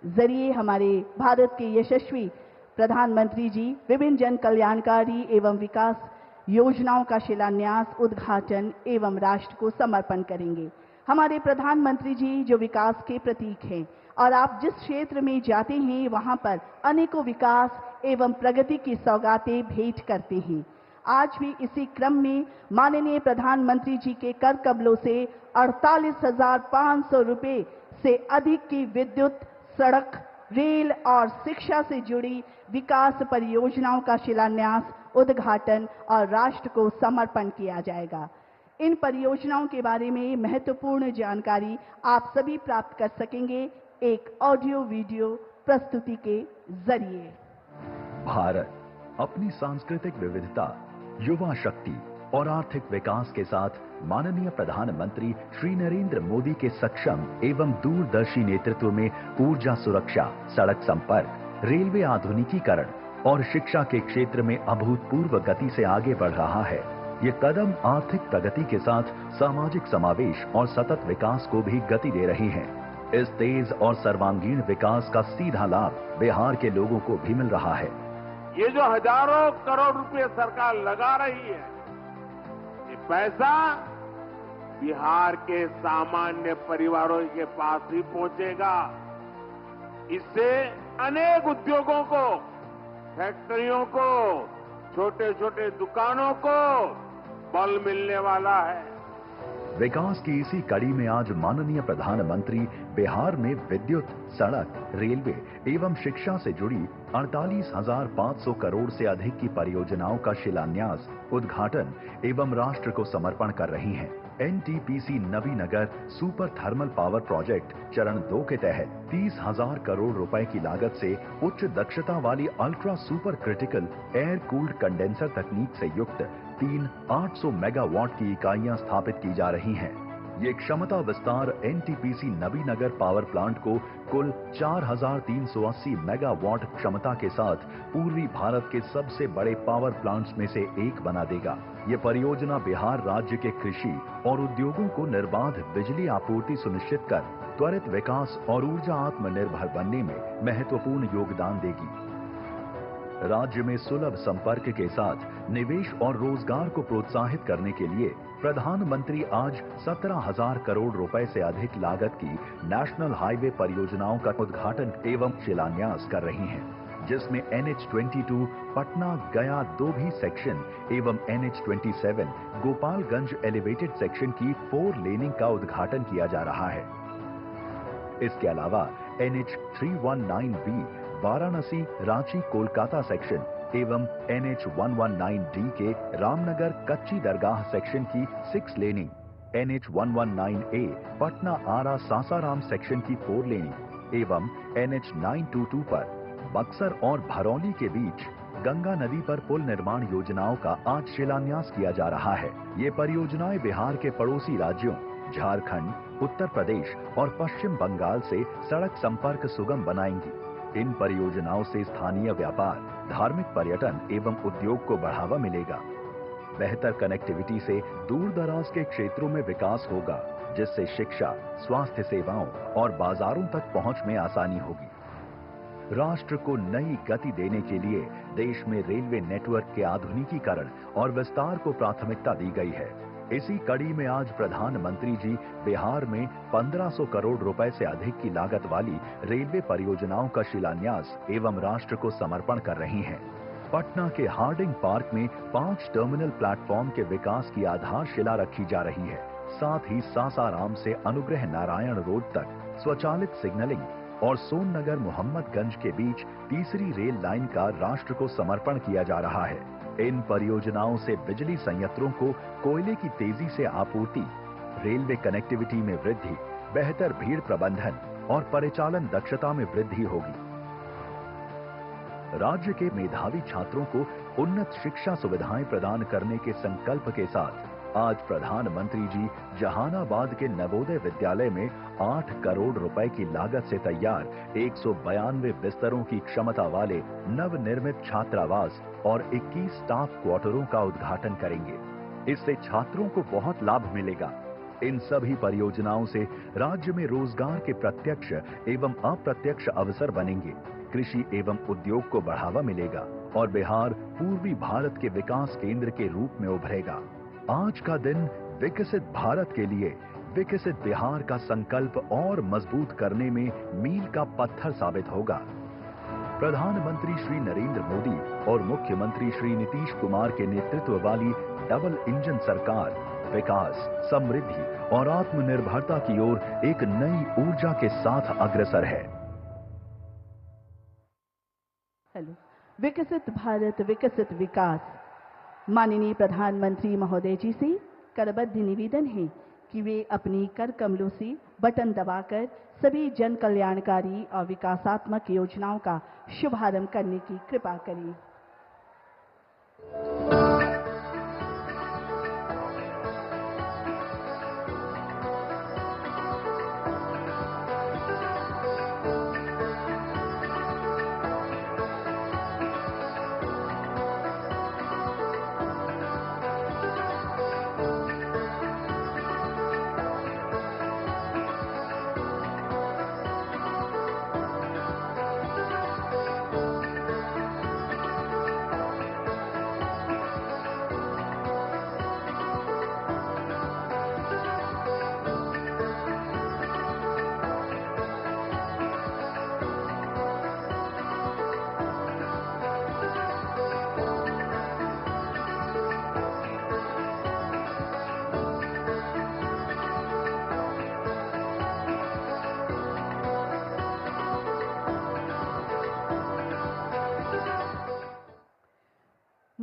जरिए हमारे भारत के यशस्वी प्रधानमंत्री जी विभिन्न जन कल्याणकारी एवं विकास योजनाओं का शिलान्यास, उद्घाटन एवं राष्ट्र को समर्पण करेंगे। हमारे प्रधानमंत्री जी जो विकास के प्रतीक हैं और आप जिस क्षेत्र में जाते हैं वहां पर अनेकों विकास एवं प्रगति की सौगातें भेंट करते हैं। आज भी इसी क्रम में माननीय प्रधानमंत्री जी के कर कबलों से 48,500 रुपए से अधिक की विद्युत, सड़क, रेल और शिक्षा से जुड़ी विकास परियोजनाओं का शिलान्यास, उद्घाटन और राष्ट्र को समर्पण किया जाएगा। इन परियोजनाओं के बारे में महत्वपूर्ण जानकारी आप सभी प्राप्त कर सकेंगे एक ऑडियो वीडियो प्रस्तुति के जरिए। भारत अपनी सांस्कृतिक विविधता, युवा शक्ति और आर्थिक विकास के साथ माननीय प्रधानमंत्री श्री नरेंद्र मोदी के सक्षम एवं दूरदर्शी नेतृत्व में ऊर्जा सुरक्षा, सड़क संपर्क, रेलवे आधुनिकीकरण और शिक्षा के क्षेत्र में अभूतपूर्व गति से आगे बढ़ रहा है। ये कदम आर्थिक प्रगति के साथ सामाजिक समावेश और सतत विकास को भी गति दे रही हैं। इस तेज और सर्वांगीण विकास का सीधा लाभ बिहार के लोगों को भी मिल रहा है। ये जो हजारों करोड़ रुपए सरकार लगा रही है, ये पैसा बिहार के सामान्य परिवारों के पास ही पहुंचेगा। इससे अनेक उद्योगों को, फैक्ट्रियों को, छोटे छोटे दुकानों को बल मिलने वाला है। विकास की इसी कड़ी में आज माननीय प्रधानमंत्री बिहार में विद्युत, सड़क, रेलवे एवं शिक्षा से जुड़ी 48,500 करोड़ से अधिक की परियोजनाओं का शिलान्यास, उद्घाटन एवं राष्ट्र को समर्पण कर रही हैं। NTPC Navinagar super thermal power project चरण 2 के तहत 30,000 करोड़ रुपए की लागत से उच्च दक्षता वाली ultra super critical air cooled condenser तकनीक से युक्त 3 800 मेगावाट की इकाइयां स्थापित की जा रही हैं। ये क्षमता विस्तार एनटीपीसी नवीनगर पावर प्लांट को कुल 4,380 मेगावाट क्षमता के साथ पूर्वी भारत के सबसे बड़े पावर प्लांट्स में से एक बना देगा। ये परियोजना बिहार राज्य के कृषि और उद्योगों को निर्बाध बिजली आपूर्ति सुनिश्चित कर त्वरित विकास और ऊर्जा आत्मनिर्भर बनने में महत्वपूर्ण योगदान देगी। राज्य में सुलभ संपर्क के साथ निवेश और रोजगार को प्रोत्साहित करने के लिए प्रधानमंत्री आज 17,000 करोड़ रुपए से अधिक लागत की नेशनल हाईवे परियोजनाओं का उद्घाटन एवं शिलान्यास कर रही हैं, जिसमें NH22 पटना गया दोभी सेक्शन एवं NH27 गोपालगंज एलिवेटेड सेक्शन की 4 लेनिंग का उद्घाटन किया जा रहा है। इसके अलावा NH319B वाराणसी रांची कोलकाता सेक्शन एवं NH119D के रामनगर कच्ची दरगाह सेक्शन की 6 लेनिंग, NH119A पटना आरा सासाराम सेक्शन की 4 लेनिंग एवं NH922 पर बक्सर और भरौली के बीच गंगा नदी पर पुल निर्माण योजनाओं का आज शिलान्यास किया जा रहा है। ये परियोजनाएं बिहार के पड़ोसी राज्यों झारखंड, उत्तर प्रदेश और पश्चिम बंगाल से सड़क संपर्क सुगम बनाएंगी। इन परियोजनाओं से स्थानीय व्यापार, धार्मिक पर्यटन एवं उद्योग को बढ़ावा मिलेगा। बेहतर कनेक्टिविटी से दूर दराज के क्षेत्रों में विकास होगा, जिससे शिक्षा, स्वास्थ्य सेवाओं और बाजारों तक पहुंच में आसानी होगी। राष्ट्र को नई गति देने के लिए देश में रेलवे नेटवर्क के आधुनिकीकरण और विस्तार को प्राथमिकता दी गई है। इसी कड़ी में आज प्रधानमंत्री जी बिहार में 1,500 करोड़ रुपए से अधिक की लागत वाली रेलवे परियोजनाओं का शिलान्यास एवं राष्ट्र को समर्पण कर रही हैं। पटना के हार्डिंग पार्क में 5 टर्मिनल प्लेटफॉर्म के विकास की आधारशिला रखी जा रही है। साथ ही सासाराम से अनुग्रह नारायण रोड तक स्वचालित सिग्नलिंग और सोननगर मोहम्मदगंज के बीच तीसरी रेल लाइन का राष्ट्र को समर्पण किया जा रहा है। इन परियोजनाओं से बिजली संयंत्रों को कोयले की तेजी से आपूर्ति, रेलवे कनेक्टिविटी में वृद्धि, बेहतर भीड़ प्रबंधन और परिचालन दक्षता में वृद्धि होगी। राज्य के मेधावी छात्रों को उन्नत शिक्षा सुविधाएं प्रदान करने के संकल्प के साथ आज प्रधानमंत्री जी जहानाबाद के नवोदय विद्यालय में 8 करोड़ रुपए की लागत से तैयार 192 बिस्तरों की क्षमता वाले नवनिर्मित छात्रावास और 21 स्टाफ क्वार्टरों का उद्घाटन करेंगे। इससे छात्रों को बहुत लाभ मिलेगा। इन सभी परियोजनाओं से राज्य में रोजगार के प्रत्यक्ष एवं अप्रत्यक्ष अवसर बनेंगे, कृषि एवं उद्योग को बढ़ावा मिलेगा और बिहार पूर्वी भारत के विकास केंद्र के रूप में उभरेगा। आज का दिन विकसित भारत के लिए विकसित बिहार का संकल्प और मजबूत करने में मील का पत्थर साबित होगा। प्रधानमंत्री श्री नरेंद्र मोदी और मुख्यमंत्री श्री नीतीश कुमार के नेतृत्व वाली डबल इंजन सरकार विकास, समृद्धि और आत्मनिर्भरता की ओर एक नई ऊर्जा के साथ अग्रसर है। हेलो, विकसित भारत, विकसित विकास। माननीय प्रधानमंत्री महोदय जी से करबद्ध निवेदन है कि वे अपनी कर कमलों से बटन दबाकर सभी जन कल्याणकारी और विकासात्मक योजनाओं का शुभारंभ करने की कृपा करें।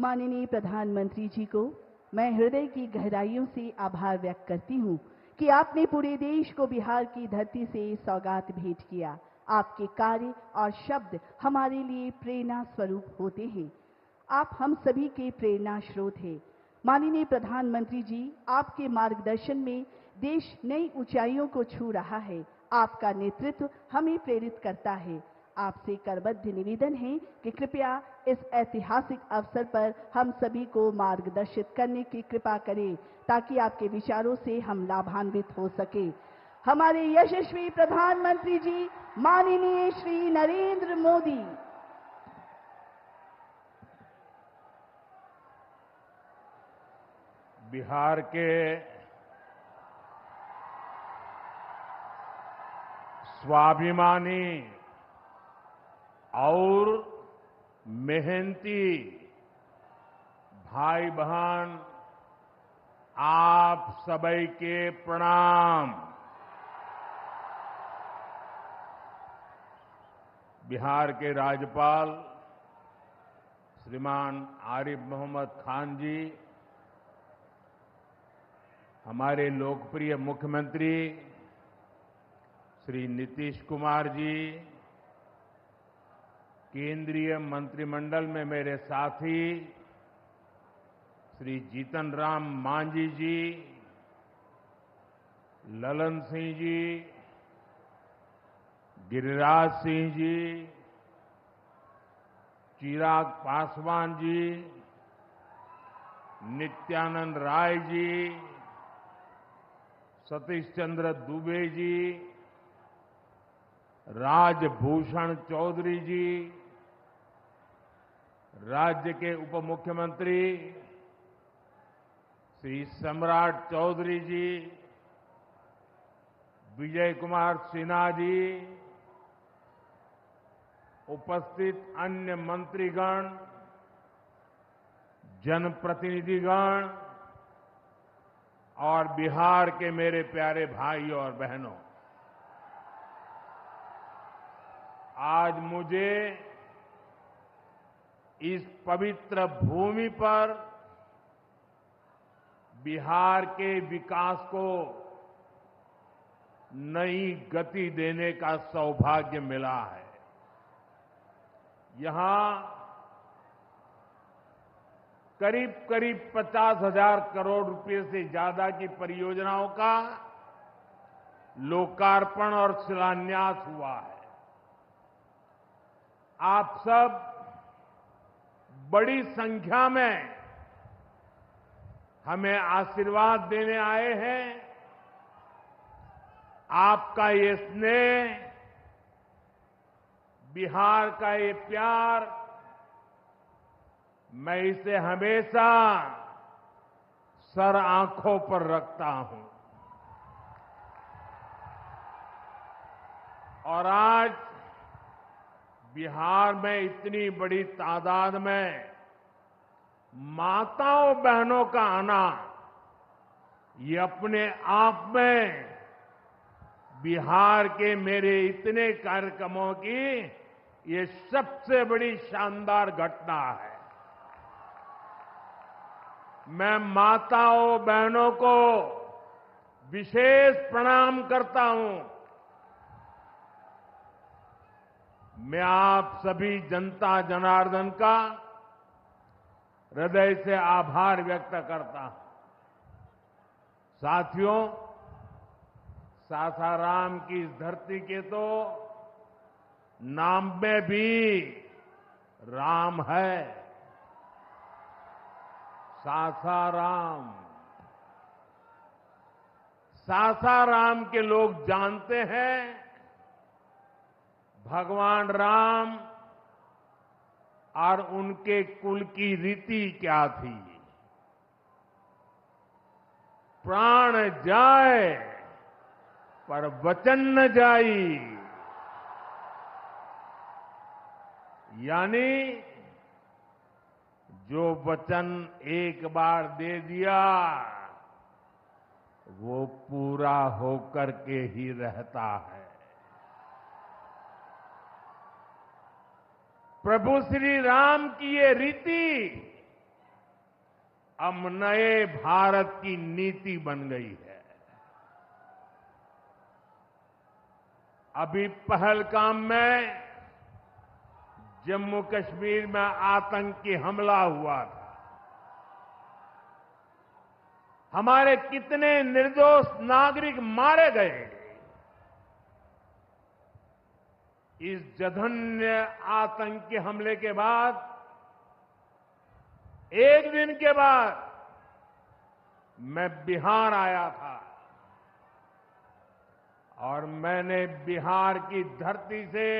माननीय प्रधानमंत्री जी को मैं हृदय की गहराइयों से आभार व्यक्त करती हूं कि आपने पूरे देश को बिहार की धरती से सौगात भेंट किया। आपके कार्य और शब्द हमारे लिए प्रेरणा स्वरूप होते हैं। आप हम सभी के प्रेरणा स्रोत हैं। माननीय प्रधानमंत्री जी, आपके मार्गदर्शन में देश नई ऊंचाइयों को छू रहा है। आपका नेतृत्व हमें प्रेरित करता है। आपसे करबद्ध निवेदन है कि कृपया इस ऐतिहासिक अवसर पर हम सभी को मार्गदर्शित करने की कृपा करें ताकि आपके विचारों से हम लाभान्वित हो सके। हमारे यशस्वी प्रधानमंत्री जी माननीय श्री नरेंद्र मोदी। बिहार के स्वाभिमानी और मेहनती भाई बहन, आप सभी के प्रणाम। बिहार के राज्यपाल श्रीमान आरिफ मोहम्मद खान जी, हमारे लोकप्रिय मुख्यमंत्री श्री नीतीश कुमार जी, केंद्रीय मंत्रिमंडल में मेरे साथी श्री जीतन राम मांझी जी, ललन सिंह जी, गिरिराज सिंह जी, चिराग पासवान जी, नित्यानंद राय जी, सतीश चंद्र दुबे जी, राजभूषण चौधरी जी, राज्य के उप मुख्यमंत्री श्री सम्राट चौधरी जी, विजय कुमार सिन्हा जी, उपस्थित अन्य मंत्रीगण, जनप्रतिनिधिगण और बिहार के मेरे प्यारे भाइयों और बहनों, आज मुझे इस पवित्र भूमि पर बिहार के विकास को नई गति देने का सौभाग्य मिला है। यहां करीब करीब 50,000 करोड़ रुपए से ज्यादा की परियोजनाओं का लोकार्पण और शिलान्यास हुआ है। आप सब बड़ी संख्या में हमें आशीर्वाद देने आए हैं। आपका ये स्नेह, बिहार का ये प्यार, मैं इसे हमेशा सर आंखों पर रखता हूं। और आज बिहार में इतनी बड़ी तादाद में माताओं बहनों का आना, ये अपने आप में बिहार के मेरे इतने कार्यक्रमों की ये सबसे बड़ी शानदार घटना है। मैं माताओं बहनों को विशेष प्रणाम करता हूं। मैं आप सभी जनता जनार्दन का हृदय से आभार व्यक्त करता हूं। साथियों, सासाराम की इस धरती के तो नाम में भी राम है। सासाराम, सासाराम के लोग जानते हैं भगवान राम और उनके कुल की रीति क्या थी। प्राण जाए पर वचन न जाई, यानी जो वचन एक बार दे दिया वो पूरा होकर के ही रहता है। प्रभु श्री राम की ये रीति अब नए भारत की नीति बन गई है। अभी पहलगाम में जम्मू कश्मीर में आतंकी हमला हुआ था। हमारे कितने निर्दोष नागरिक मारे गए। इस जघन्य आतंकी हमले के बाद, एक दिन के बाद मैं बिहार आया था और मैंने बिहार की धरती से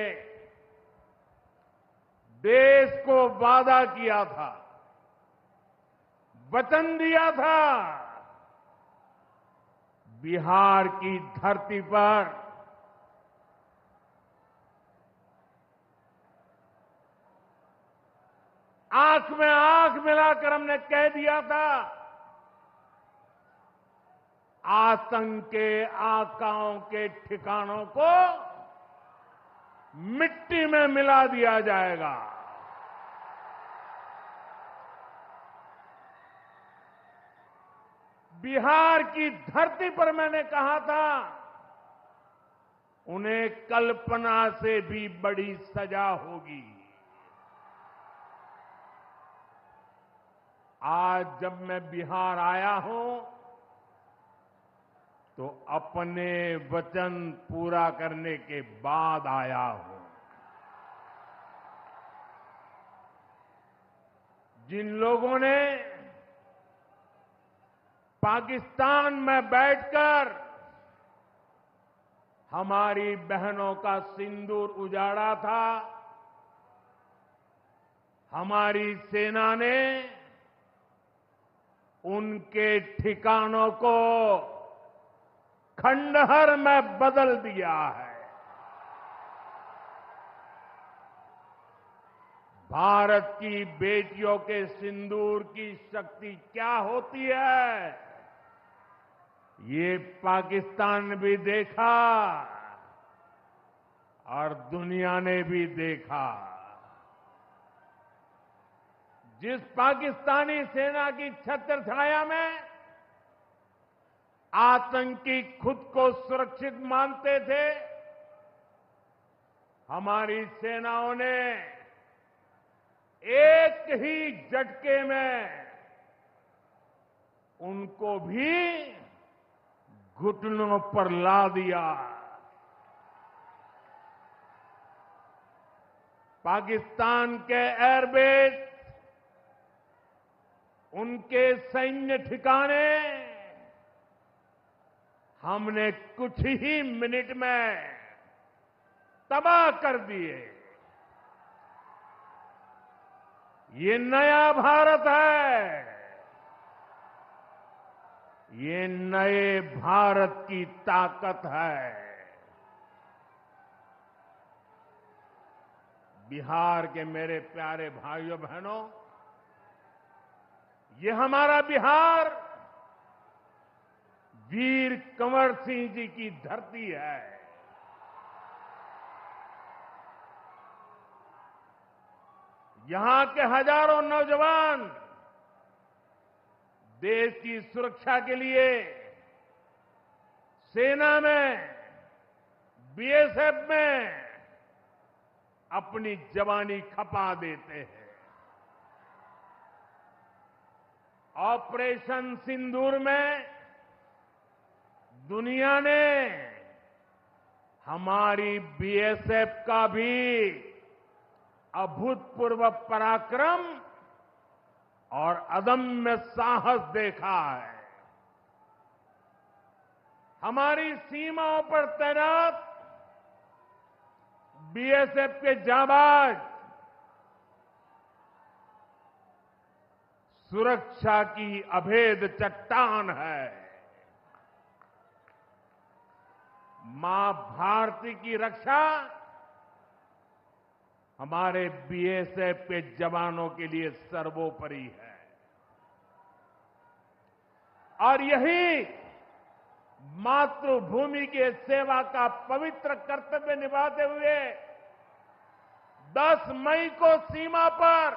देश को वादा किया था, वचन दिया था, बिहार की धरती पर आंख में आंख मिलाकर हमने कह दिया था, आतंक के आकाओं के ठिकानों को मिट्टी में मिला दिया जाएगा। बिहार की धरती पर मैंने कहा था, उन्हें कल्पना से भी बड़ी सजा होगी। आज जब मैं बिहार आया हूं तो अपने वचन पूरा करने के बाद आया हूं। जिन लोगों ने पाकिस्तान में बैठकर हमारी बहनों का सिंदूर उजाड़ा था, हमारी सेना ने उनके ठिकानों को खंडहर में बदल दिया है। भारत की बेटियों के सिंदूर की शक्ति क्या होती है, ये पाकिस्तान ने भी देखा और दुनिया ने भी देखा। जिस पाकिस्तानी सेना की छत्रछाया में आतंकी खुद को सुरक्षित मानते थे, हमारी सेनाओं ने एक ही झटके में उनको भी घुटनों पर ला दिया। पाकिस्तान के एयरबेस, उनके सैन्य ठिकाने हमने कुछ ही मिनट में तबाह कर दिए। ये नया भारत है, ये नए भारत की ताकत है। बिहार के मेरे प्यारे भाइयों बहनों, ये हमारा बिहार वीर कंवर सिंह जी की धरती है। यहां के हजारों नौजवान देश की सुरक्षा के लिए सेना में, बीएसएफ में अपनी जवानी खपा देते हैं। ऑपरेशन सिंदूर में दुनिया ने हमारी बीएसएफ का भी अभूतपूर्व पराक्रम और अदम्य साहस देखा है। हमारी सीमाओं पर तैनात बीएसएफ के जाबाज सुरक्षा की अभेद चट्टान है। मां भारती की रक्षा हमारे बीएसएफ के जवानों के लिए सर्वोपरि है। और यही मातृभूमि के सेवा का पवित्र कर्तव्य निभाते हुए 10 मई को सीमा पर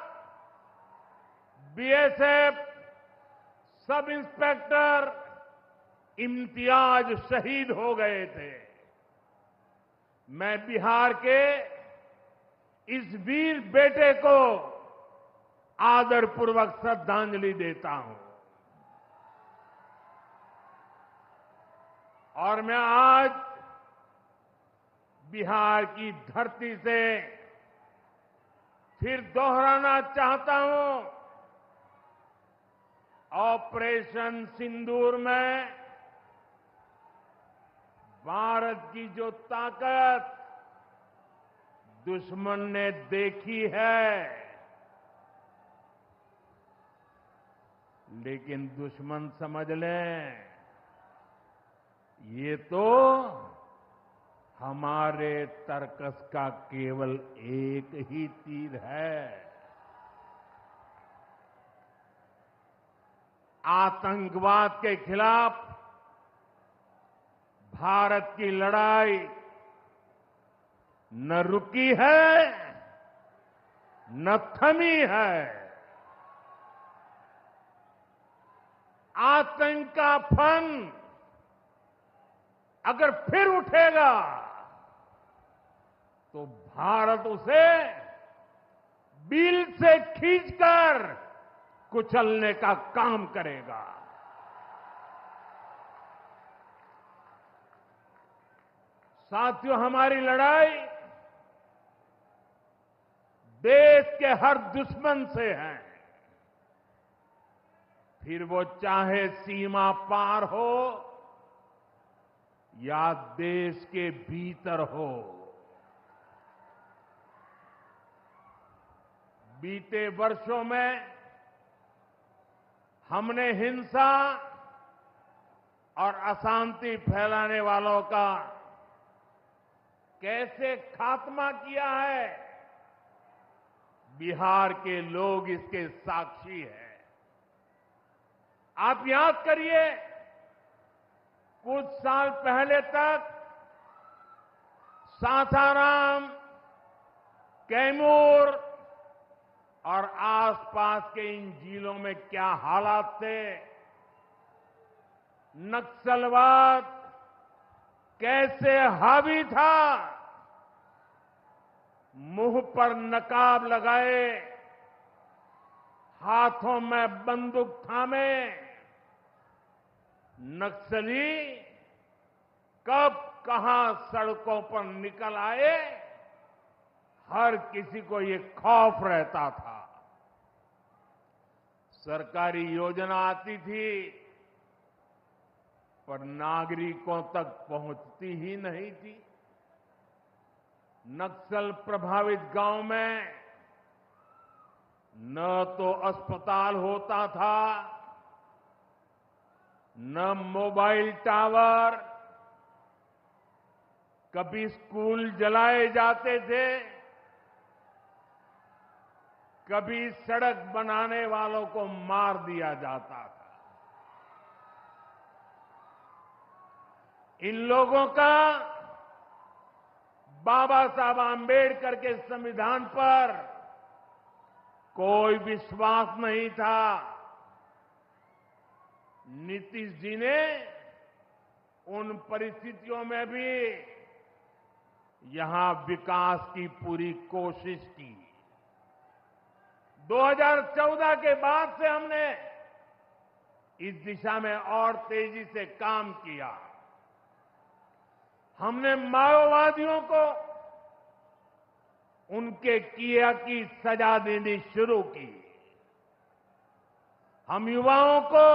बीएसएफ सब इंस्पेक्टर इम्तियाज शहीद हो गए थे। मैं बिहार के इस वीर बेटे को आदरपूर्वक श्रद्धांजलि देता हूं और मैं आज बिहार की धरती से फिर दोहराना चाहता हूं, ऑपरेशन सिंदूर में भारत की जो ताकत दुश्मन ने देखी है, लेकिन दुश्मन समझ लें ये तो हमारे तर्कस का केवल एक ही तीर है। आतंकवाद के खिलाफ भारत की लड़ाई न रुकी है न थमी है। आतंक का फन अगर फिर उठेगा तो भारत उसे बिल से खींचकर कुचलने का काम करेगा। साथियों, हमारी लड़ाई देश के हर दुश्मन से है, फिर वो चाहे सीमा पार हो या देश के भीतर हो। बीते वर्षों में हमने हिंसा और अशांति फैलाने वालों का कैसे खात्मा किया है, बिहार के लोग इसके साक्षी हैं। आप याद करिए, कुछ साल पहले तक सासाराम, कैमूर और आसपास के इन जिलों में क्या हालात थे, नक्सलवाद कैसे हावी था। मुंह पर नकाब लगाए, हाथों में बंदूक थामे नक्सली कब कहां सड़कों पर निकल आए, हर किसी को ये खौफ रहता था। सरकारी योजना आती थी पर नागरिकों तक पहुंचती ही नहीं थी। नक्सल प्रभावित गांव में न तो अस्पताल होता था, न मोबाइल टावर, कभी स्कूल जलाए जाते थे, कभी सड़क बनाने वालों को मार दिया जाता था। इन लोगों का बाबा साहब आंबेडकर के संविधान पर कोई विश्वास नहीं था। नीतीश जी ने उन परिस्थितियों में भी यहां विकास की पूरी कोशिश की। 2014 के बाद से हमने इस दिशा में और तेजी से काम किया। हमने माओवादियों को उनके किया की सजा देनी शुरू की। हम युवाओं को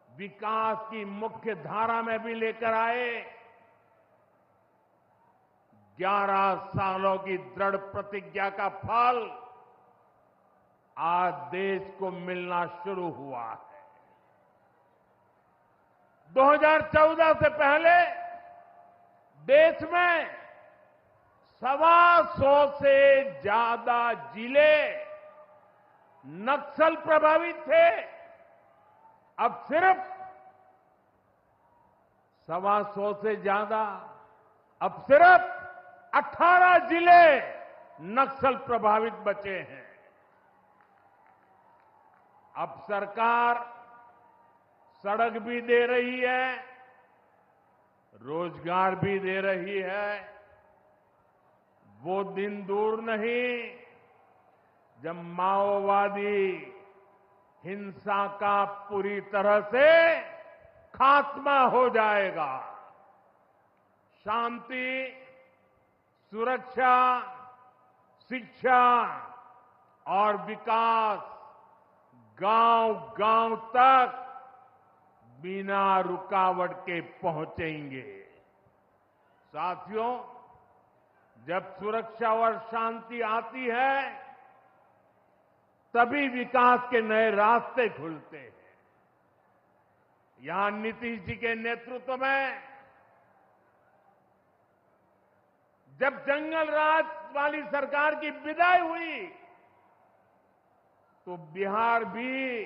विकास की मुख्य धारा में भी लेकर आए। 11 सालों की दृढ़ प्रतिज्ञा का फल आज देश को मिलना शुरू हुआ है। 2014 से पहले देश में 125 से ज्यादा जिले नक्सल प्रभावित थे। अब सिर्फ 125 से ज्यादा, अब सिर्फ 18 जिले नक्सल प्रभावित बचे हैं। अब सरकार सड़क भी दे रही है, रोजगार भी दे रही है। वो दिन दूर नहीं जब माओवादी हिंसा का पूरी तरह से खात्मा हो जाएगा। शांति, सुरक्षा, शिक्षा और विकास गांव-गांव तक बिना रुकावट के पहुंचेंगे। साथियों, जब सुरक्षा और शांति आती है, तभी विकास के नए रास्ते खुलते हैं। यहां नीतीश जी के नेतृत्व में जब जंगल राज वाली सरकार की विदाई हुई, तो बिहार भी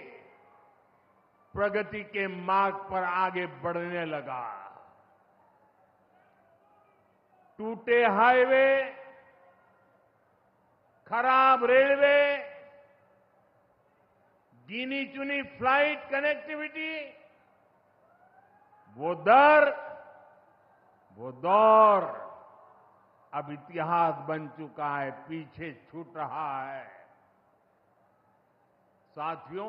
प्रगति के मार्ग पर आगे बढ़ने लगा। टूटे हाईवे, खराब रेलवे, गिनी चुनी फ्लाइट कनेक्टिविटी, वो दौर अब इतिहास बन चुका है, पीछे छूट रहा है। साथियों,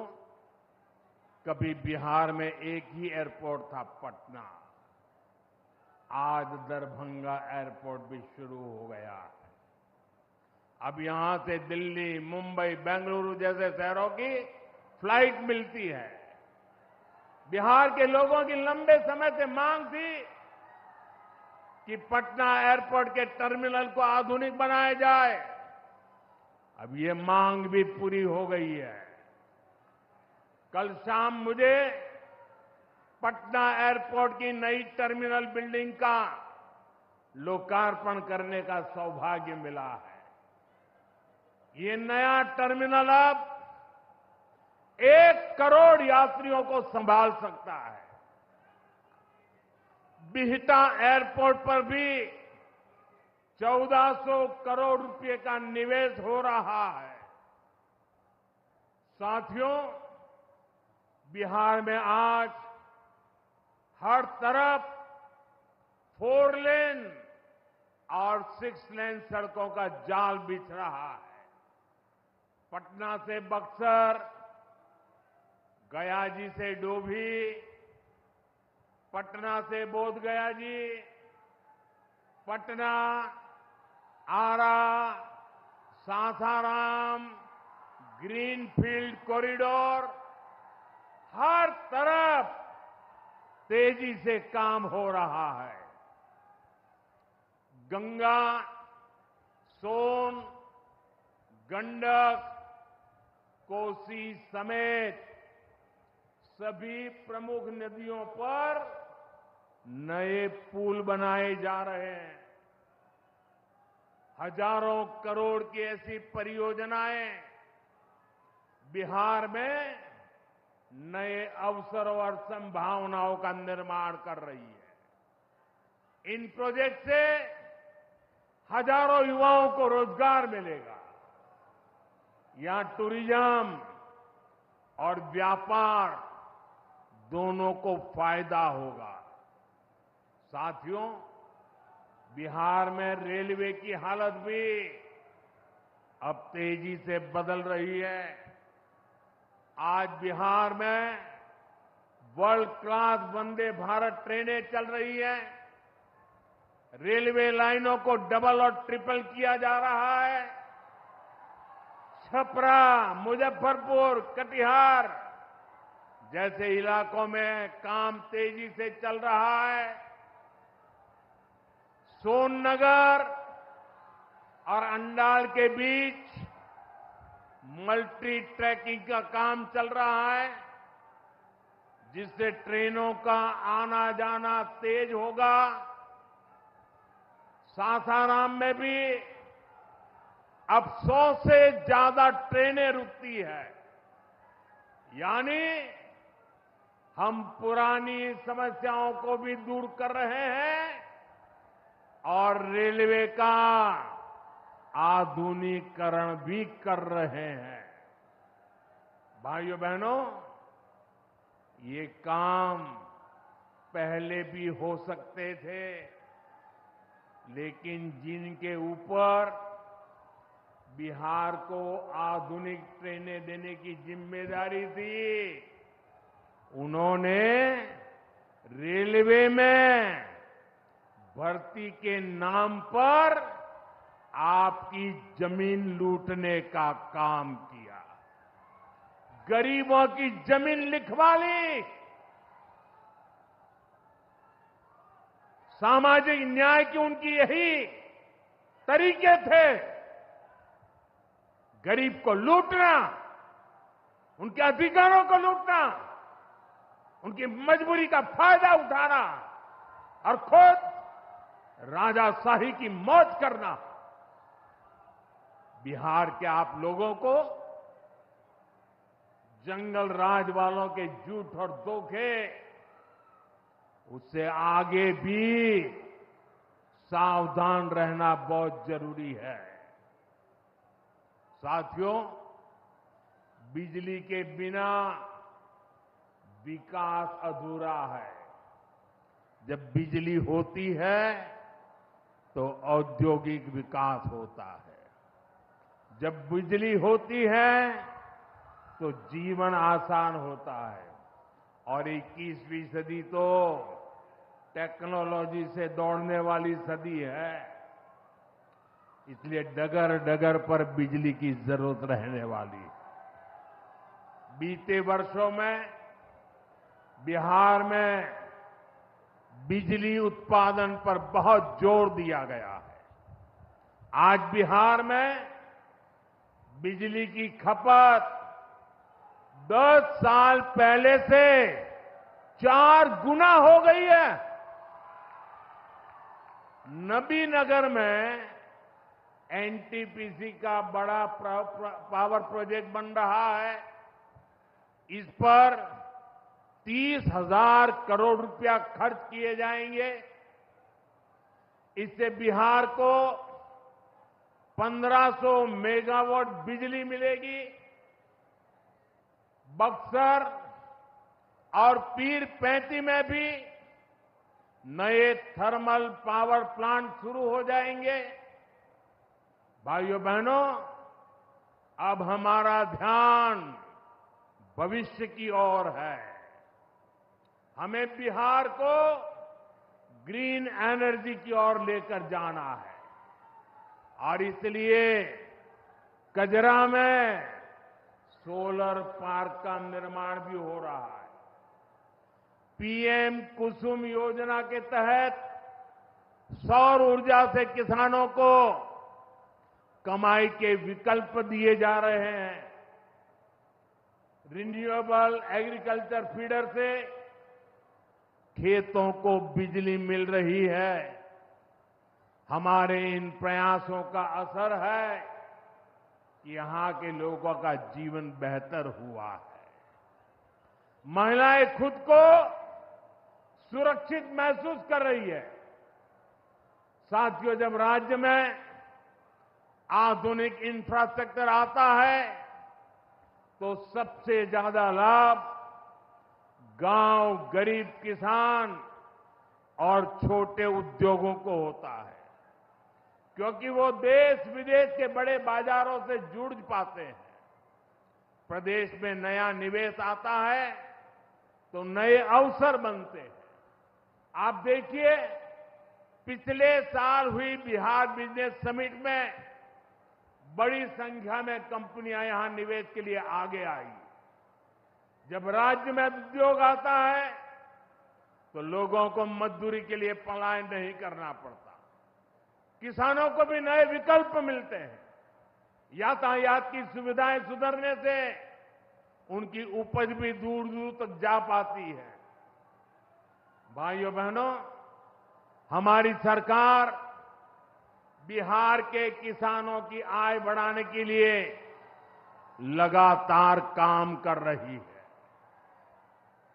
कभी बिहार में एक ही एयरपोर्ट था, पटना। आज दरभंगा एयरपोर्ट भी शुरू हो गया है। अब यहां से दिल्ली, मुंबई, बेंगलुरु जैसे शहरों की फ्लाइट मिलती है। बिहार के लोगों की लंबे समय से मांग थी कि पटना एयरपोर्ट के टर्मिनल को आधुनिक बनाया जाए। अब ये मांग भी पूरी हो गई है। कल शाम मुझे पटना एयरपोर्ट की नई टर्मिनल बिल्डिंग का लोकार्पण करने का सौभाग्य मिला है। ये नया टर्मिनल अब 1 करोड़ यात्रियों को संभाल सकता है। बिहटा एयरपोर्ट पर भी 1400 करोड़ रुपए का निवेश हो रहा है। साथियों, बिहार में आज हर तरफ 4 लेन और 6 लेन सड़कों का जाल बिछ रहा है। पटना से बक्सर, गया जी से डोभी, पटना से बोध गया जी, पटना, आरा, सासाराम, ग्रीनफील्ड कॉरिडोर, हर तरफ तेजी से काम हो रहा है। गंगा, सोन, गंडक, कोसी समेत सभी प्रमुख नदियों पर नए पुल बनाए जा रहे हैं। हजारों करोड़ की ऐसी परियोजनाएं बिहार में नए अवसरों और संभावनाओं का निर्माण कर रही है। इन प्रोजेक्ट से हजारों युवाओं को रोजगार मिलेगा। यहां टूरिज्म और व्यापार दोनों को फायदा होगा। साथियों, बिहार में रेलवे की हालत भी अब तेजी से बदल रही है। आज बिहार में वर्ल्ड क्लास वंदे भारत ट्रेनें चल रही हैं। रेलवे लाइनों को डबल और ट्रिपल किया जा रहा है। छपरा, मुजफ्फरपुर, कटिहार जैसे इलाकों में काम तेजी से चल रहा है। सोननगर और अंडाल के बीच मल्टी ट्रैकिंग का काम चल रहा है, जिससे ट्रेनों का आना जाना तेज होगा। सासाराम में भी अब 100 से ज्यादा ट्रेनें रुकती है। यानी हम पुरानी समस्याओं को भी दूर कर रहे हैं और रेलवे का आधुनिकीकरण भी कर रहे हैं। भाइयों बहनों, ये काम पहले भी हो सकते थे, लेकिन जिनके ऊपर बिहार को आधुनिक ट्रेनें देने की जिम्मेदारी थी, उन्होंने रेलवे में भर्ती के नाम पर आपकी जमीन लूटने का काम किया, गरीबों की जमीन लिखवा ली। सामाजिक न्याय की उनकी यही तरीके थे, गरीब को लूटना, उनके अधिकारों को लूटना, उनकी मजबूरी का फायदा उठाना और खुद राजाशाही की मौज करना। बिहार के आप लोगों को जंगल राज वालों के झूठ और धोखे, उससे आगे भी सावधान रहना बहुत जरूरी है। साथियों, बिजली के बिना विकास अधूरा है। जब बिजली होती है तो औद्योगिक विकास होता है। जब बिजली होती है तो जीवन आसान होता है। और 21वीं सदी तो टेक्नोलॉजी से दौड़ने वाली सदी है, इसलिए डगर डगर पर बिजली की जरूरत रहने वाली है। बीते वर्षों में बिहार में बिजली उत्पादन पर बहुत जोर दिया गया है। आज बिहार में बिजली की खपत 10 साल पहले से 4 गुना हो गई है। नबीनगर में एनटीपीसी का बड़ा पावर प्रोजेक्ट बन रहा है। इस पर 30,000 करोड़ रुपया खर्च किए जाएंगे। इससे बिहार को 1500 मेगावाट बिजली मिलेगी। बक्सर और पीर पैंती में भी नए थर्मल पावर प्लांट शुरू हो जाएंगे। भाइयों बहनों, अब हमारा ध्यान भविष्य की ओर है। हमें बिहार को ग्रीन एनर्जी की ओर लेकर जाना है और इसलिए कजरा में सोलर पार्क का निर्माण भी हो रहा है। पीएम कुसुम योजना के तहत सौर ऊर्जा से किसानों को कमाई के विकल्प दिए जा रहे हैं। रिन्यूएबल एग्रीकल्चर फीडर से खेतों को बिजली मिल रही है। हमारे इन प्रयासों का असर है कि यहां के लोगों का जीवन बेहतर हुआ है। महिलाएं खुद को सुरक्षित महसूस कर रही है। साथियों, जब राज्य में आधुनिक इंफ्रास्ट्रक्चर आता है तो सबसे ज्यादा लाभ गांव, गरीब किसान और छोटे उद्योगों को होता है, क्योंकि वो देश विदेश के बड़े बाजारों से जुड़ पाते हैं। प्रदेश में नया निवेश आता है तो नए अवसर बनते हैं। आप देखिए, पिछले साल हुई बिहार बिजनेस समिट में बड़ी संख्या में कंपनियां यहां निवेश के लिए आगे आई। जब राज्य में उद्योग आता है तो लोगों को मजदूरी के लिए पलायन नहीं करना पड़ता, किसानों को भी नए विकल्प मिलते हैं। यातायात की सुविधाएं सुधरने से उनकी उपज भी दूर दूर तक जा पाती है। भाइयों बहनों, हमारी सरकार बिहार के किसानों की आय बढ़ाने के लिए लगातार काम कर रही है।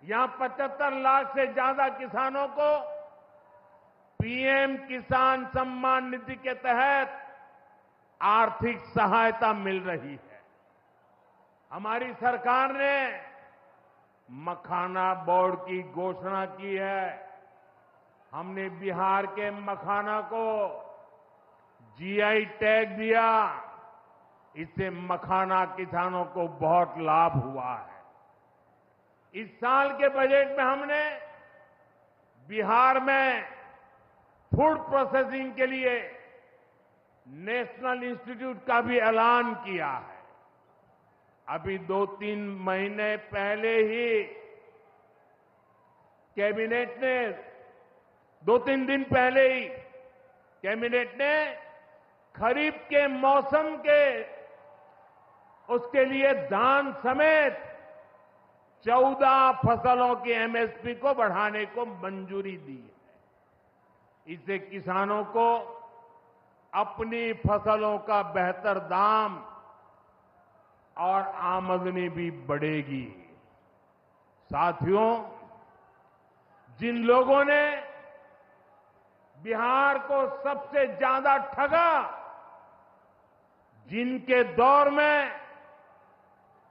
यहां 75 लाख से ज्यादा किसानों को पीएम किसान सम्मान निधि के तहत आर्थिक सहायता मिल रही है। हमारी सरकार ने मखाना बोर्ड की घोषणा की है। हमने बिहार के मखाना को जीआई टैग दिया। इससे मखाना किसानों को बहुत लाभ हुआ है। इस साल के बजट में हमने बिहार में फूड प्रोसेसिंग के लिए नेशनल इंस्टीट्यूट का भी ऐलान किया है। अभी 2-3 महीने पहले ही कैबिनेट ने 2-3 दिन पहले ही कैबिनेट ने खरीफ के मौसम के उसके लिए धान समेत 14 फसलों की एमएसपी को बढ़ाने को मंजूरी दी है। इससे किसानों को अपनी फसलों का बेहतर दाम और आमदनी भी बढ़ेगी। साथियों, जिन लोगों ने बिहार को सबसे ज्यादा ठगा, जिनके दौर में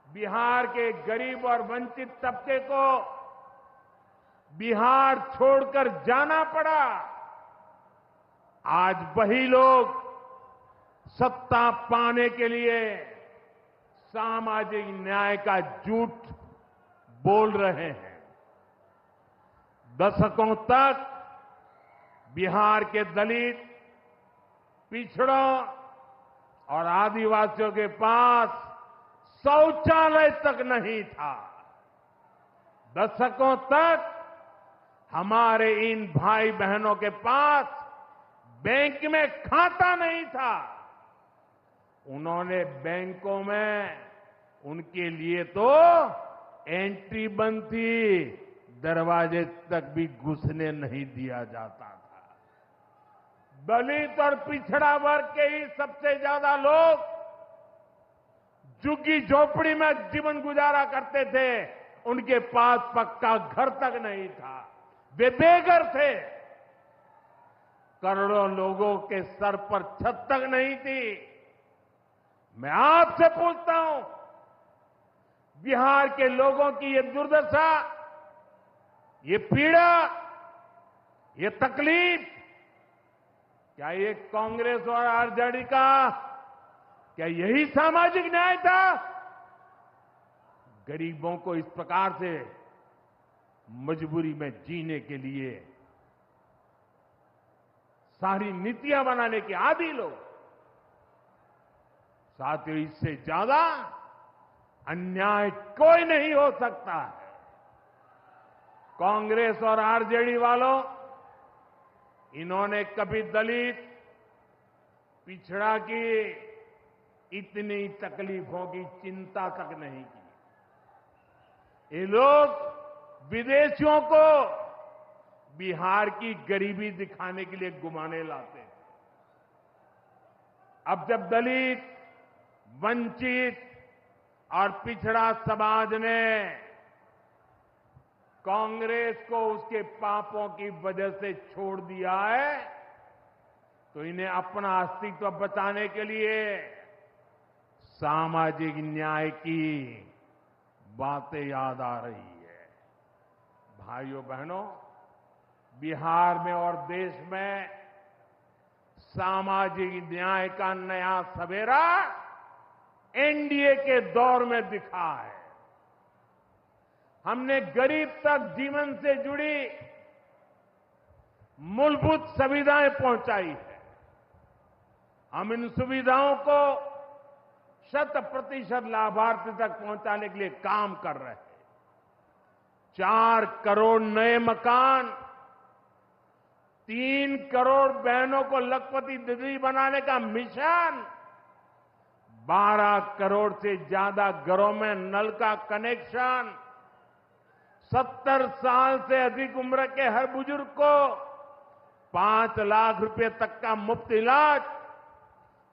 बिहार के गरीब और वंचित तबके को बिहार छोड़कर जाना पड़ा, आज वही लोग सत्ता पाने के लिए सामाजिक न्याय का झूठ बोल रहे हैं। दशकों तक बिहार के दलित, पिछड़ों और आदिवासियों के पास शौचालय तक नहीं था। दशकों तक हमारे इन भाई बहनों के पास बैंक में खाता नहीं था। उन्होंने बैंकों में उनके लिए तो एंट्री बंद थी, दरवाजे तक भी घुसने नहीं दिया जाता था। दलित और पिछड़ा वर्ग के ही सबसे ज्यादा लोग झुग्गी झोपड़ी में जीवन गुजारा करते थे। उनके पास पक्का घर तक नहीं था, वे बेघर थे। करोड़ों लोगों के सर पर छत तक नहीं थी। मैं आपसे पूछता हूं, बिहार के लोगों की ये दुर्दशा, ये पीड़ा, ये तकलीफ, क्या ये कांग्रेस और आरजेडी का क्या यही सामाजिक न्याय था? गरीबों को इस प्रकार से मजबूरी में जीने के लिए सारी नीतियां बनाने के आदी लोग। साथियों, इससे ज्यादा अन्याय कोई नहीं हो सकता है। कांग्रेस और आरजेडी वालों, इन्होंने कभी दलित, पिछड़ा की इतनी तकलीफों की चिंता तक नहीं की। ये लोग विदेशियों को बिहार की गरीबी दिखाने के लिए घुमाने लाते हैं। अब जब दलित, वंचित और पिछड़ा समाज ने कांग्रेस को उसके पापों की वजह से छोड़ दिया है, तो इन्हें अपना अस्तित्व बचाने के लिए सामाजिक न्याय की बातें याद आ रही है। भाइयों बहनों, बिहार में और देश में सामाजिक न्याय का नया सवेरा एनडीए के दौर में दिखा है। हमने गरीब तक जीवन से जुड़ी मूलभूत सुविधाएं पहुंचाई है। हम इन सुविधाओं को 100% लाभार्थी तक पहुंचाने के लिए काम कर रहे हैं। 4 करोड़ नए मकान, 3 करोड़ बहनों को लखपति दीदी बनाने का मिशन, 12 करोड़ से ज्यादा घरों में नल का कनेक्शन, 70 साल से अधिक उम्र के हर बुजुर्ग को 5 लाख रुपए तक का मुफ्त इलाज,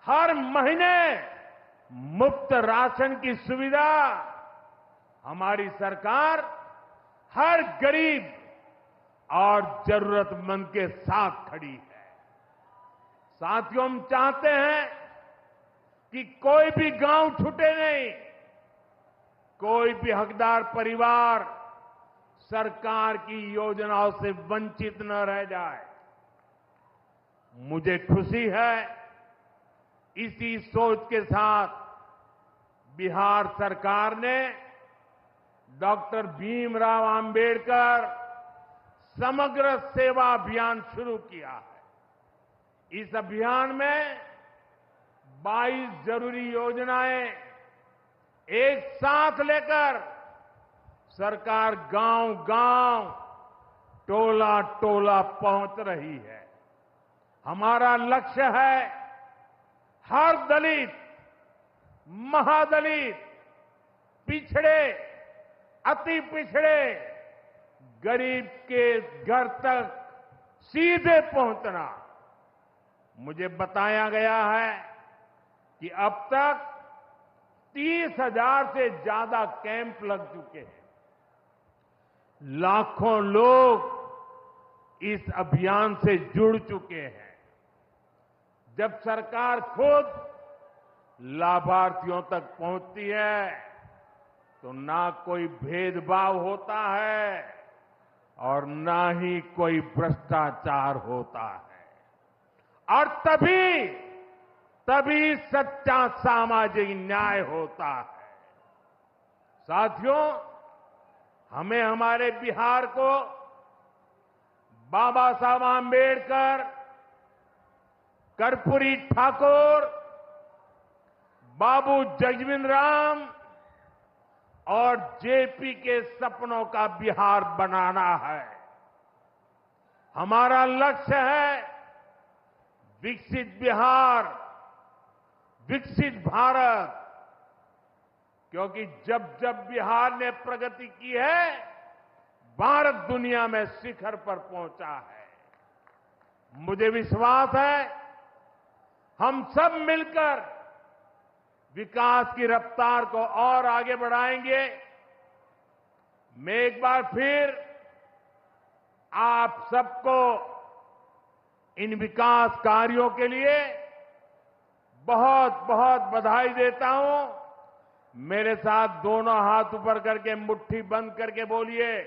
हर महीने मुफ्त राशन की सुविधा। हमारी सरकार हर गरीब और जरूरतमंद के साथ खड़ी है। साथियों, हम चाहते हैं कि कोई भी गांव छूटे नहीं, कोई भी हकदार परिवार सरकार की योजनाओं से वंचित न रह जाए। मुझे खुशी है इसी सोच के साथ बिहार सरकार ने डॉक्टर भीमराव अंबेडकर समग्र सेवा अभियान शुरू किया है। इस अभियान में 22 जरूरी योजनाएं एक साथ लेकर सरकार गांव-गांव, टोला-टोला पहुंच रही है। हमारा लक्ष्य है हर दलित, महादलित, पिछड़े, अति पिछड़े, गरीब के घर तक सीधे पहुंचना। मुझे बताया गया है कि अब तक 30,000 से ज्यादा कैंप लग चुके हैं। लाखों लोग इस अभियान से जुड़ चुके हैं। जब सरकार खुद लाभार्थियों तक पहुंचती है तो ना कोई भेदभाव होता है और ना ही कोई भ्रष्टाचार होता है और तभी सच्चा सामाजिक न्याय होता है। साथियों, हमें हमारे बिहार को बाबा साहब आंबेडकर, कर्पूरी ठाकुर, बाबू जगजीवन राम और जेपी के सपनों का बिहार बनाना है। हमारा लक्ष्य है विकसित बिहार, विकसित भारत, क्योंकि जब जब बिहार ने प्रगति की है, भारत दुनिया में शिखर पर पहुंचा है। मुझे विश्वास है हम सब मिलकर विकास की रफ्तार को और आगे बढ़ाएंगे। मैं एक बार फिर आप सबको इन विकास कार्यों के लिए बहुत बहुत बधाई देता हूं। मेरे साथ दोनों हाथ ऊपर करके मुट्ठी बंद करके बोलिए,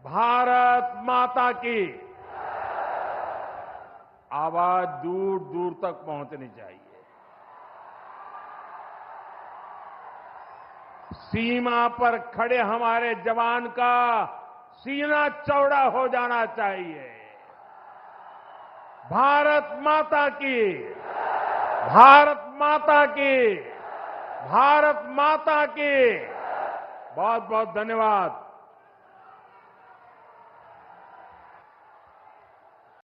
भारत माता की। आवाज दूर दूर तक पहुंचनी चाहिए। सीमा पर खड़े हमारे जवान का सीना चौड़ा हो जाना चाहिए। भारत माता की, भारत माता की, भारत माता की। बहुत बहुत धन्यवाद।